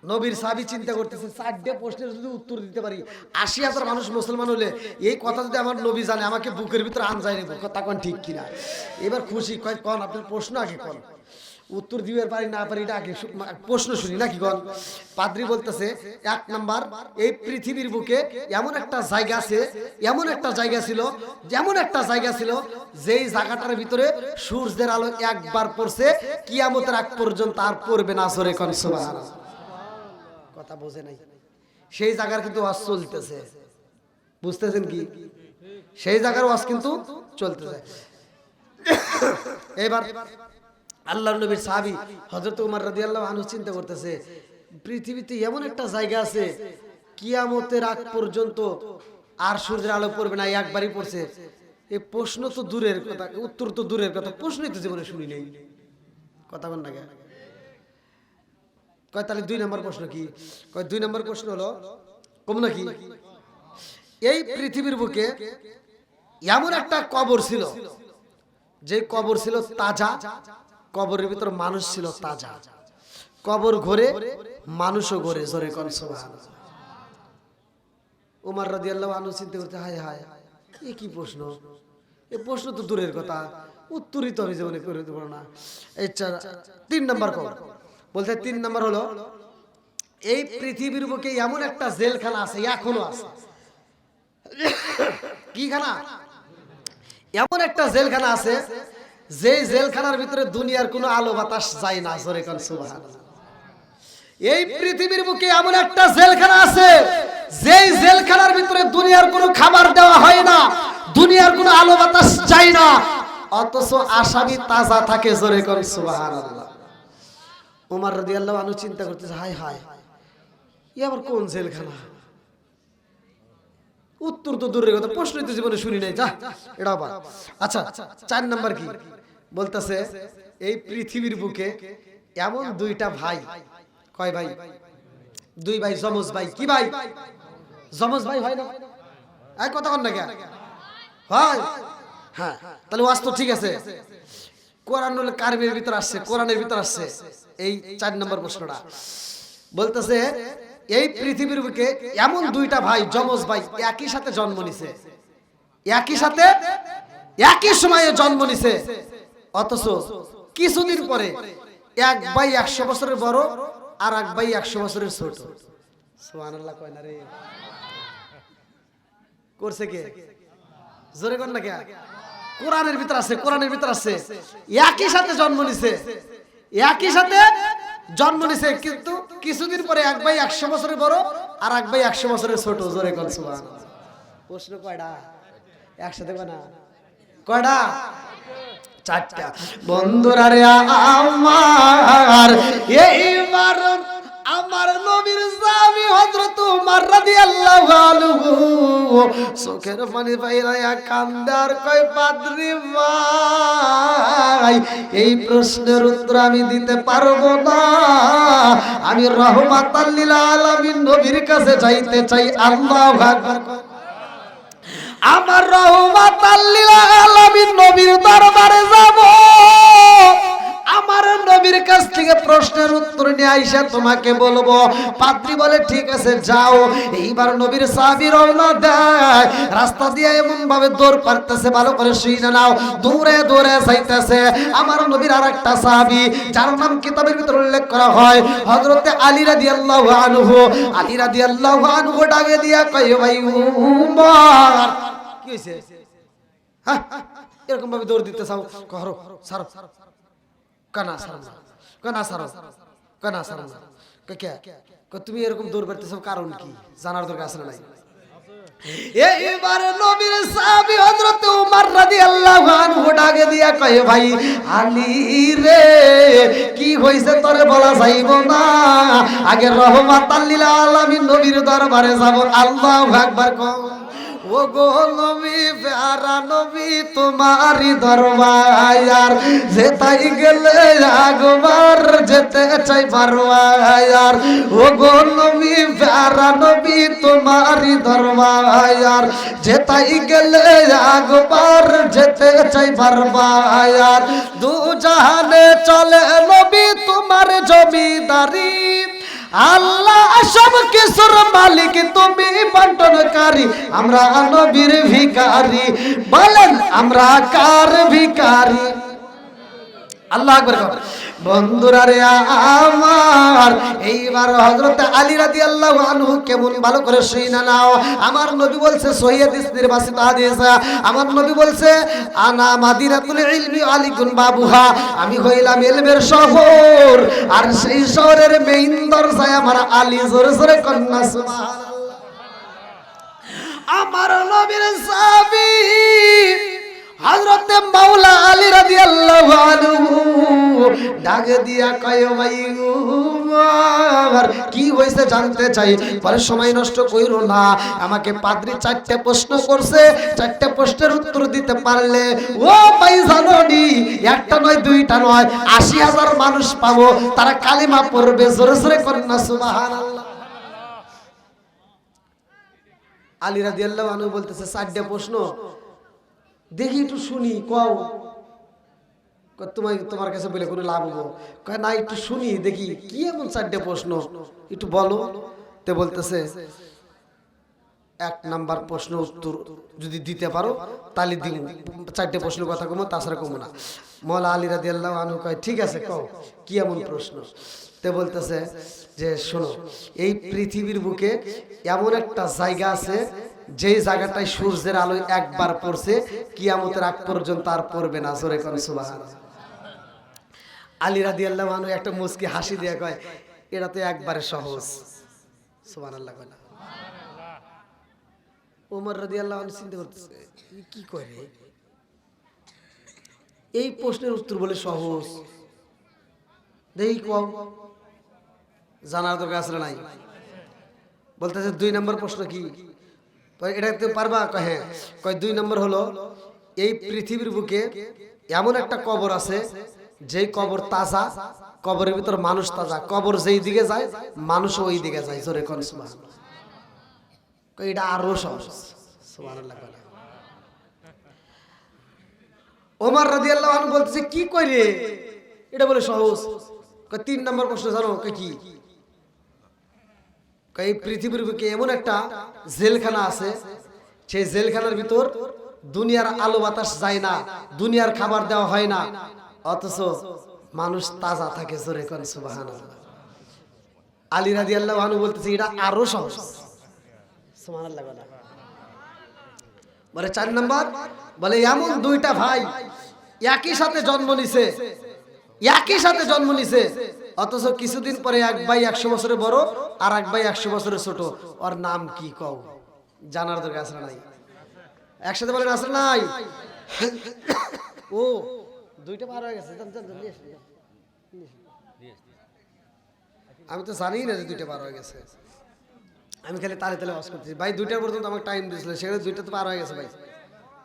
S1: নবীর সাহাবী চিন্তা করতেছে, 4টে প্রশ্নের যদি উত্তর দিতে পারি, 80,000 মানুষ মুসলমান হলে এই কথা যদি আমার নবী জানে, আমাকে বুকের ভিতরে আনজাই নেব। কথা কোন ঠিক কিনা? এবার খুশি কয়, কোন আপনার প্রশ্ন আগে কোন, উত্তর দিতে পারি না পারি এটা আগে প্রশ্ন শুনি নাকি কোন? পাদ্রী বলতেছে, 1 নাম্বার, এই পৃথিবীর বুকে এমন একটা জায়গা আছে, এমন একটা জায়গা ছিল, যেমন একটা জায়গা ছিল যেই জায়গাটার ভিতরে সূর্যের আলো একবার পড়ছে, কিয়ামতের আগ পর্যন্ত আর পড়বে না। জোরে কোন সুবহানাল্লাহ। কথা বোঝে নাই? সেই জায়গার কিন্তু ওয়াজ চলতেছে, বুঝতেছেন কি? সেই জায়গার ওয়াজ কিন্তু চলতেছে। এবার আল্লাহর নবীর সাহাবী হযরত ওমর রাদিয়াল্লাহু আনহু চিন্তা করতেছে, পৃথিবীতে এমন একটা জায়গা আছে কিয়ামতের আগ পর্যন্ত আর সূর্যের আলো পড়বে না, একবারই পড়ছে। এই প্রশ্ন তো দূরের কথা, উত্তর তো দূরের কথা, প্রশ্নই তো জীবনে শুনি নাই। কথা বল না? কয় তাহলে 2 নম্বর প্রশ্ন কি? কয় 2 নম্বর প্রশ্ন হলো কম নাকি, এই পৃথিবীর বুকে এমন একটা কবর ছিল, যে কবর ছিল তাজা, কবরের ভিতর মানুষ ছিল তাজা, কবর ঘরে মানুষও ঘরে। জোরে কোন সুবহানাল্লাহ। ওমর রাদিয়াল্লাহু আনহু চিন্তা করতে, হায় হায়, এ কি প্রশ্ন? এই প্রশ্ন তো দূরের কথা, উত্তরই তো আমি জীবনে করে দেব না। আচ্ছা 3 নম্বর কবর বলতে, 3 নম্বর হলো এই পৃথিবীর বুকে এমন একটা জেলখানা আছে, এখনো আছে। কি খানা? এমন একটা জেলখানা আছে, যে জেলখানার ভিতরে দুনিয়ার কোনো আলো বাতাস যায় না। জোরে কোন সুবহানাল্লাহ। এই পৃথিবীর বুকে এমন একটা জেলখানা আছে, যেই জেলখানার ভিতরে দুনিয়ার কোনো খাবার দেওয়া হয় না, দুনিয়ার কোনো আলো বাতাস যায় না, অথচ আসামি তাজা থাকে। জোরে কোন সুবহানাল্লাহ। ওমর রাদিয়াল্লাহু আনহু চিন্তা করতেছে, হায় হায়, ই আবার কোন জেলখানা? উত্তর তো দূরের কথা, প্রশ্নই তো জীবনে শুনি নাই। যা এটা আবার। আচ্ছা 4 নাম্বার কি বলতেছে, এই পৃথিবীর বুকে এমন 2টা ভাই। কয় ভাই? 2 ভাই, যমজ ভাই। কি ভাই? যমজ ভাই হয় না? এই কথা কন না কেন? হয়। হ্যাঁ, তাহলে ওয়াজ তো ঠিক আছে। কোরআনুল কারিমের ভিতর আসছে, কোরআনের ভিতর আসছে, এই 4 নম্বর প্রশ্নটা বলতেছে এই পৃথিবীর বুকে এমন দুইটা ভাই যমজ ভাই একই সাথে জন্ম নিছে, একই সাথে একই সময়ে জন্ম নিছে, অথচ কিছুদিন পরে এক ভাই 100 বছরের বড় আর এক ভাই 100 বছরের ছোট। সুবহানাল্লাহ কয় না রে, করছে কে? জোরে কোন না কে? কোরআনের ভিতর আছে, কোরআনের ভিতর আছে। একই সাথে জন্ম নিছে, একই সাথে জন্ম নিছে, কিন্তু কিছুদিন পরে এক ভাই 100 বছরের বড় আর এক ভাই 100 বছরের ছোট। জোরে কোন সুবহানাল্লাহ। প্রশ্ন কয়টা? একসাথে কয় না, কয়টা? 4টা। বন্ধুরা রে আমার এইবার আমার নবীর সাহাবী হযরত উমর রাদিয়াল্লাহু আনহু চোখের পানি বাইরায়া কান্দার কয় পাদ্রী ভাই এই প্রশ্নের উত্তর আমি দিতে পারবো না, আমি রহমাতাল লিল আলামিন নবীর কাছে যাইতে চাই। আল্লাহু আকবার। আমার রহমাতাল লিল আলামিন নবীর দরবারে যাব, আমার নবীর কাছ থেকে প্রশ্নের উত্তর নিয়ে আইসা তোমাকে বলবো। পাদ্রী বলে ঠিক আছে যাও। এইবার নবীর সাহাবী রওনা দেয়, রাস্তা দিয়ে এমন ভাবে দৌড় পারতেছে, ভালো করে শুনে নাও, দৌড়ে দৌড়ে যাইতেছে আমার নবীর আরেকটা সাহাবী যার নাম কিতাবের ভিতর উল্লেখ করা হয় হযরতে আলী রাদিয়াল্লাহু আনহু। আলী রাদিয়াল্লাহু আনহু ডাকে দিয়া কয় ভাই উমর কি হইছে? হ্যাঁ এরকম ভাবে দৌড় দিতে চাও, করো সারো কানা সারো না, কানা সারো, কানা সারো না। কে তুমি এরকম দৌড় পারতেছো কারণ কি জানার দরকার আছে না? নাই। এইবার নবীর সাহাবী হযরত উমর রাদিয়াল্লাহু আনহু ডাকে দিয়া কয় ভাই আলী রে কি হইছে তোরে বলা যাইব না, আগে রহমাতাল লিল আলামিন নবীর দরবারে যাব। আল্লাহু আকবার। ও গো নবী প্যারা নবী তোমারই দরবার যেতাই গেলে একবার যেতে চাই বারবার। ও গো নবী প্যারা নবী তোমারই দরবার যেতাই গেলে একবার যেতে চাই বারবার। দু জাহানে চলে নবী তোমার জমিদারি, আল্লাহ সব কিছুর মালিক তুমি বন্টনকারী, আমরা নবীর ভিখারি। বলেন আমরা কার ভিখারি? আল্লাহু আকবার। বন্ধুরা রে আমার এইবার হযরত আলী রাদিয়াল্লাহু আনহু কেমন ভালো করে শুনে নাও। আমার নবী বলছে সহিহ হাদিস নির্বাচিত হাদিস, আমার নবী বলছে আনা মাদিনাতুল ইলমি আলিকুন বাবুহা, আমি হইলাম ইলমের শহর আর সেই শহরের মেইন দরজায় আমার আলী। জোরে জোরে কন্যা সুবহানাল্লাহ। আমার নবীর সাহাবী হযরত মাওলা আলী রাদিয়াল্লাহু আনহু ডাক দিয়া কয় ভাই উমর কি হইছে জানতে চাই। পরে সময় নষ্ট কইরো না, আমাকে পাদ্রী 4টা প্রশ্ন করছে, 4টা প্রশ্নের উত্তর দিতে পারলে ও ভাই জানোনি একটা নয় দুইটা নয় ৮০,০০০ মানুষ পাবো, তারা কালিমা পড়বে। জোরে জোরে করেন না সুবহানাল্লাহ। আলী রাদিয়াল্লাহু আনহু বলতেছে 4টা প্রশ্ন দেখি একটু শুনি, কও তোমার কাছে বলে কোনো লাভ হবো? কয় না একটু শুনি দেখি কি এমন 4টা প্রশ্ন একটু বলো। তে বলতেছে 1 নাম্বার প্রশ্ন উত্তর যদি দিতে পারো তাহলে দিব, 4টে প্রশ্ন কথা কমো, তাছাড়া কমো না। মাওলা আলী রাদিয়াল্লাহু আনহু কয় ঠিক আছে কও কি এমন প্রশ্ন। তে বলতেছে যে শোনো, এই পৃথিবীর বুকে এমন একটা জায়গা আছে যে জায়গাটায় সূর্যের আলো একবার পড়ছে কিয়ামতের আগ পর্যন্ত আর পড়বে না। জোরে কোন সুবহানাল্লাহ। আলী রাদিয়াল্লাহু আনহু একটা মুস্কি হাসি দিয়ে কয় এটা তো একবারে সহজ। সুবহানাল্লাহ কয় না। ওমর রাদিয়াল্লাহু আনহু চিন্তা করতেছে কি করে এই প্রশ্নের উত্তর বলে সহজ, দেখি কও জানার দরকার আছে না নাই। বলতেছে 2 নম্বর প্রশ্ন কি এটা তো পারবা? কয় হ্যাঁ। কয় 2 নম্বর হলো এই পৃথিবীর বুকে এমন একটা কবর আছে যেই কবর তাজা, কবরের ভিতর মানুষ তাজা, কবর যেই দিকে যায় মানুষ ওই দিকে যায়। জোরে কোন সুবহানাল্লাহ। কয় এটা আরো সহজ। সুবহানাল্লাহ। ওমর রাদিয়াল্লাহু আনহু বলতেছে কি কইরে এটা বলে সহজ। 3 নম্বর প্রশ্ন জানো কি? এই পৃথিবীর বুকে এমন একটা জেলখানা আছে, সেই জেলখানার ভিতর দুনিয়ার আলো বাতাস যায় না, দুনিয়ার খাবার দেওয়া হয় না, অথচ মানুষ তাজা থাকে। জোরে কোন সুবহানাল্লাহ। আলী রাদিয়াল্লাহু আনহু বলতেছে এটা আরো সহজ। সুবহানাল্লাহ বলে। 4 নম্বর বলে এমন 2টা ভাই একই সাথে জন্ম নিছে, অথচ কিছুদিন পরে এক ভাই 100 বছরের বড় আর এক ভাই 100 বছরের ছোট। ওর নাম কি কও? জানার দরকার আছে নাই? একসাথে বলেন আছে নাই? ও 2টা পার হয়ে গেছে। আমি তো জানি না যে 2টা পার হয়ে গেছে। আমি খালি তালে ওয়াজ করতেছি ভাই। 2টা পর্যন্ত আমাকে টাইম দিয়েছিল, সেখানে 2টা তো পার হয়ে গেছে ভাই।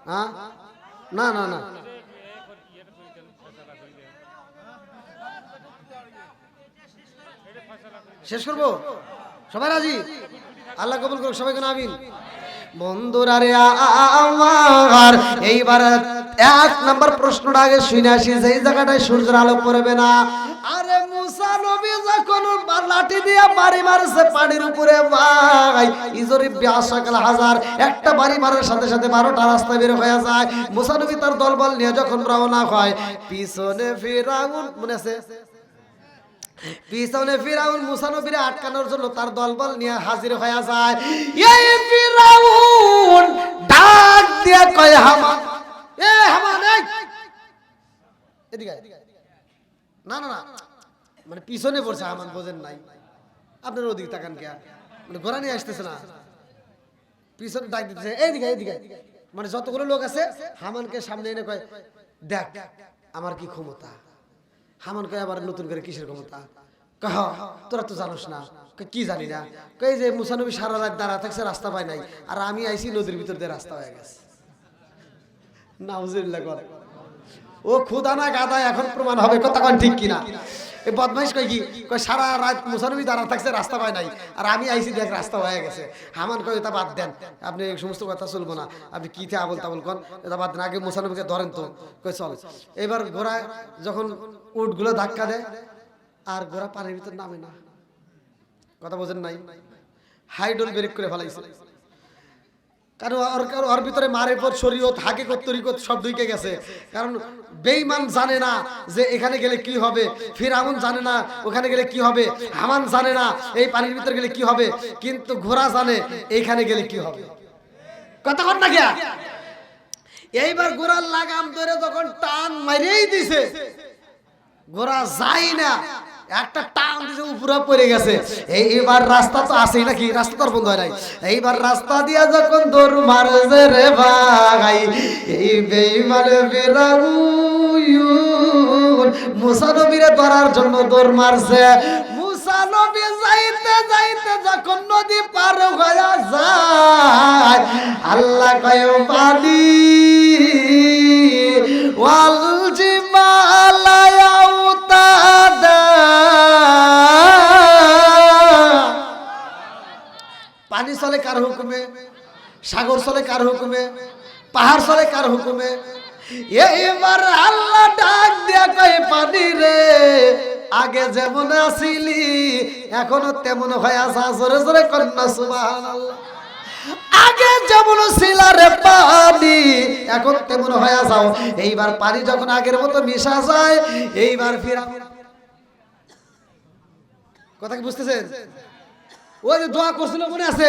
S1: হ্যাঁ না না না শেষ করবো। সবাই রাজি? আল্লাহ কবুল করুক, সবাই কোন আমিন। বন্ধুরা রে আমার, এইবার 1 নম্বর প্রশ্নটা আগে শুনে আসি। যেই জায়গাটায় সূর্যের আলো পড়বে না, আরে মুসা নবী যখন লাঠি দিয়ে বাড়ি মারছে পানির উপরে ভাই, ইজরি বিয়াসাকাল হাজার, একটা বাড়ি মারার সাথে সাথে 12টা রাস্তা বের হয়ে যায়। মুসা নবী তার দলবল নিয়ে যখন রওনা হয়, পিছনে ফিরাউন, মনে আছে? পিছনে ফিরাউন মুসা নবীরে আটকানোর জন্য তার দলবল নিয়ে হাজির হয়ে যায়। এই ফিরাউন ডাক দিয়ে কয় হামান, এ হামান এদিকে। না না না মানে পিছনে পড়ছে হামান, বোঝেন নাই? আপনার ওদিকে তাকান কে? মানে ঘোড়া নিয়ে আসতেছে না, পিছনে ডাক দিতেছে এইদিকে এইদিকে। মানে যতগুলো লোক আছে হামানকে সামনে এনে কয় দেখ আমার কি ক্ষমতা। হামান কয় আবার নতুন করে কিসের ক্ষমতা? কহ তোরা তো জানোস না। কি জানি না? কই যে মুসা নবী সারা রাত দাঁড়া থাকছে, রাস্তা পায় নাই, আর আমি আইছি নদীর ভিতর দিয়ে রাস্তা হয়ে গেছে। নাউজুবিল্লাহ করে। ও খুদা না গাদা, এখন প্রমাণ হবে কথা কোন ঠিক কিনা। এই বদমাইশ কয় কি? কয় সারা রাত মুসা নবী দাঁড়া থাকছে, রাস্তা পায় নাই, আর আমি আইছি দেখ রাস্তা হয়ে গেছে। হামান কয় এটা বাদ দেন, আপনি এই সমস্ত কথা চলবো না, আপনি কি থে আবল তাবল কন, এটা বাদ দেন, আগে মুসা নবীকে ধরেন তো। কয় চল। এবার ঘোড়া যখন উটগুলো ধাক্কা দেয় আর ঘোড়া পানির ভিতর নামে না। কথা বোঝেন নাই? হাইডল ব্রেক করে ফেলাইছে, কারণ ওর ভিতরে মারে পর শরীয়ত হাকিকত তরিকত সব ঢুকে গেছে। কারণ বেঈমান জানে না যে এখানে গেলে কি হবে, ফিরআউন জানে না ওখানে গেলে কি হবে, হামান জানে না এই পানির ভিতরে গেলে কি হবে, কিন্তু ঘোড়া জানে এইখানে গেলে কি হবে। কথা কন না গিয়া। এইবার ঘোড়ার লাগাম ধরে যখন টান মারিয়েই দিছে, ঘোড়া যায় না, একটা টান দিছে উপরে পড়ে গেছে। এইবার রাস্তা তো আছেই নাকি, রাস্তা তো বন্ধ হয় নাই। এইবার রাস্তা দিয়া যখন দৌড় মারছে রে ভাই, এই বেঈমান ফিরাউন মুসা নবীরে ধরার জন্য দৌড় মারছে। মুসা নবী যাইতে যাইতে যখন নদী পার হয়ে যায়, আল্লাহ কয় পানি ওয়াল জিবালা ইয়াউতাদা, পানি চলে কার হুকুমে? সাগর চলে কার হুকুমে? পাহাড় চলে কার হুকুমে? এইবার আল্লাহ ডাক দিয়া কয় পানি রে, আগে যেমন আসিলি এখনো তেমন হয়ে আসা। জোরে জোরে কন্যা সুবহানাল্লাহ। আগে যেমন ছিল রে পানি, এখন তেমন হয়ে যাও। এইবার পানি যখন আগের মতো মিশা যায়, এইবার ফিরাউন, কথা কি বুঝতেছেন? ওই যে দোয়া করছিল মনে আছে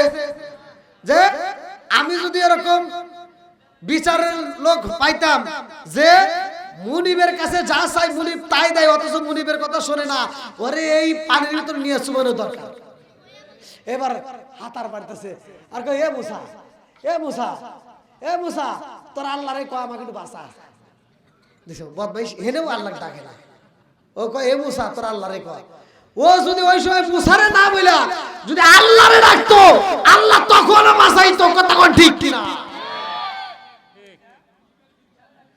S1: যে আমি যদি এরকম বিচারের লোক পাইতাম যে মুনিবের কাছে যা চাই মুনিব তাই দেয়, অথচ মুনিবের কথা শোনে না, ওরে এই পানির ভিতর নিয়ে চুবানো দরকার। এবার হাতার বাড়তেছে আর কই এ মুসা, এ মুসা, এ মুসা, তোর আল্লাহরে কয় আমাকে একটু বাঁচা। দেখো বদমাইশ, হেনেও আল্লাহ ডাকে না। ও কয় এ মুসা তোর আল্লাহরে কয়। ও যদি ওই সময় মুসারে না বইলা যদি আল্লাহরে ডাকতো, আল্লাহ তখনও বাঁচাইতো। কথা কোন ঠিক কিনা?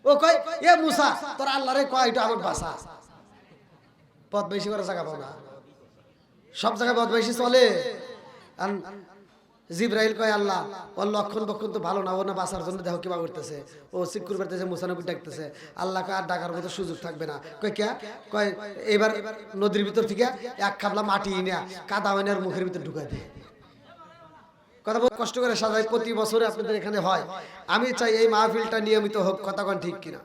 S1: ও কয় এ মুসা তোর আল্লাহরে কয় একটু আমাকে বাঁচা। বদমাইশি করার জায়গা পাও না, সব জায়গায় বদমাইশি চলে। জিব্রাইল কয় আল্লাহ ওর লক্ষণ বক্ষণ তো ভালো না, ও না বাঁচার জন্য দেখো কিবা করতেছে, ও সিকুর করতেছে, মুসানবী ডাকতেছে, আল্লাহকে আর ডাকার মতো সুযোগ থাকবে না। কয় কে? কয় এবার নদীর ভিতর থেকে এক খাবলা মাটি এনে কাদা ওনার মুখের ভিতর ঢুকাই দিয়ে কথা বল, কষ্ট করে সাজাই, প্রতি বছরে আপনাদের এখানে হয়। আমি চাই এই মাহফিলটা নিয়মিত হোক, কথা কোন ঠিক কিনা?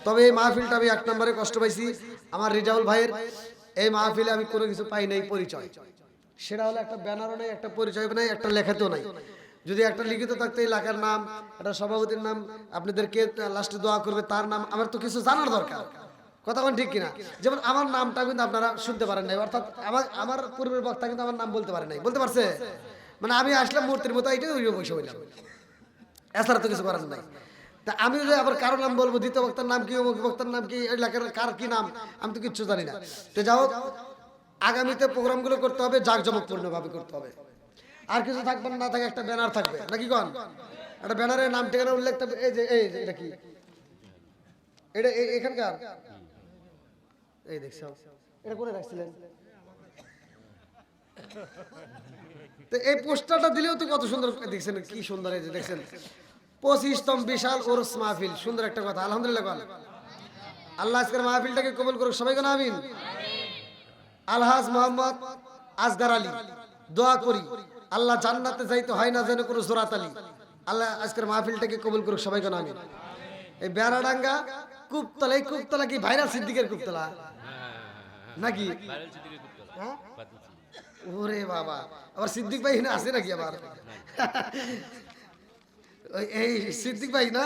S1: তবে এই মাহফিলটা আমি এক নম্বরে কষ্ট পাইছি আমার রিজাউল ভাইয়ের। এই মাহফিলে আমি কোনো কিছু পাই নাই পরিচয়, সেটা হলো একটা ব্যানারও নাই, একটা পরিচয় নাই, একটা লেখাতেও নাই। যদি একটা লিখিত থাকতো এই এলাকার নাম, একটা সভাপতির নাম, আপনাদেরকে লাস্টে দোয়া করবে তার নাম, আমার তো কিছু জানার দরকার, কথা কোন ঠিক কিনা? যেমন আমার নামটা কিন্তু আপনারা শুনতে পারেন নাই, অর্থাৎ আমার পূর্বের বক্তা কিন্তু আমার নাম বলতে পারে নাই, বলতে পারছে? মানে আমি আসলাম মূর্তির মতো, এইটাই ওই বসে হইলাম, এছাড়া তো কিছু করার নাই। তা আমি যদি আবার কারো নাম বলবো, দ্বিতীয় বক্তার নাম কি, অমুক বক্তার নাম কি, এলাকার কার কি নাম, আমি তো কিচ্ছু জানি না। তো যাও, আগামীতে প্রোগ্রামগুলো করতে হবে জাঁকজমকপূর্ণ ভাবে করতে হবে। আর কিছু থাকবে না, থাকে একটা ব্যানার থাকবে নাকি কোন, একটা ব্যানারের নাম ঠিকানা উল্লেখ থাকবে। এই যে এটা কি, এটা এখানকার, এই দেখছ এটা করে রাখছিলেন, তো এই পোস্টারটা দিলেও তো কত সুন্দর দেখছেন, কি সুন্দর, এই যে দেখছেন 25তম বিশাল ওরস মাহফিল, সুন্দর একটা কথা, আলহামদুলিল্লাহ বল। আল্লাহ আজকের মাহফিলটাকে কবুল করুক, সবাই কোন আমিন। আলহাজ মোহাম্মদ আসগার আলী, দোয়া করি আল্লাহ জান্নাতে যাইতে হয় না যেন কোনো জোরাত আলী, আল্লাহ আজকের মাহফিলটাকে কবুল করুক, সবাই কোন আমিন। এই বেড়াডাঙ্গা কুপতলা, এই কুপতলা কি ভাইরাল সিদ্দিকের কুপতলা নাকি? হ্যাঁ, ওরে বাবা, আবার সিদ্দিক ভাই না আছে নাকি আবার? এই সিদ্দিক ভাই না?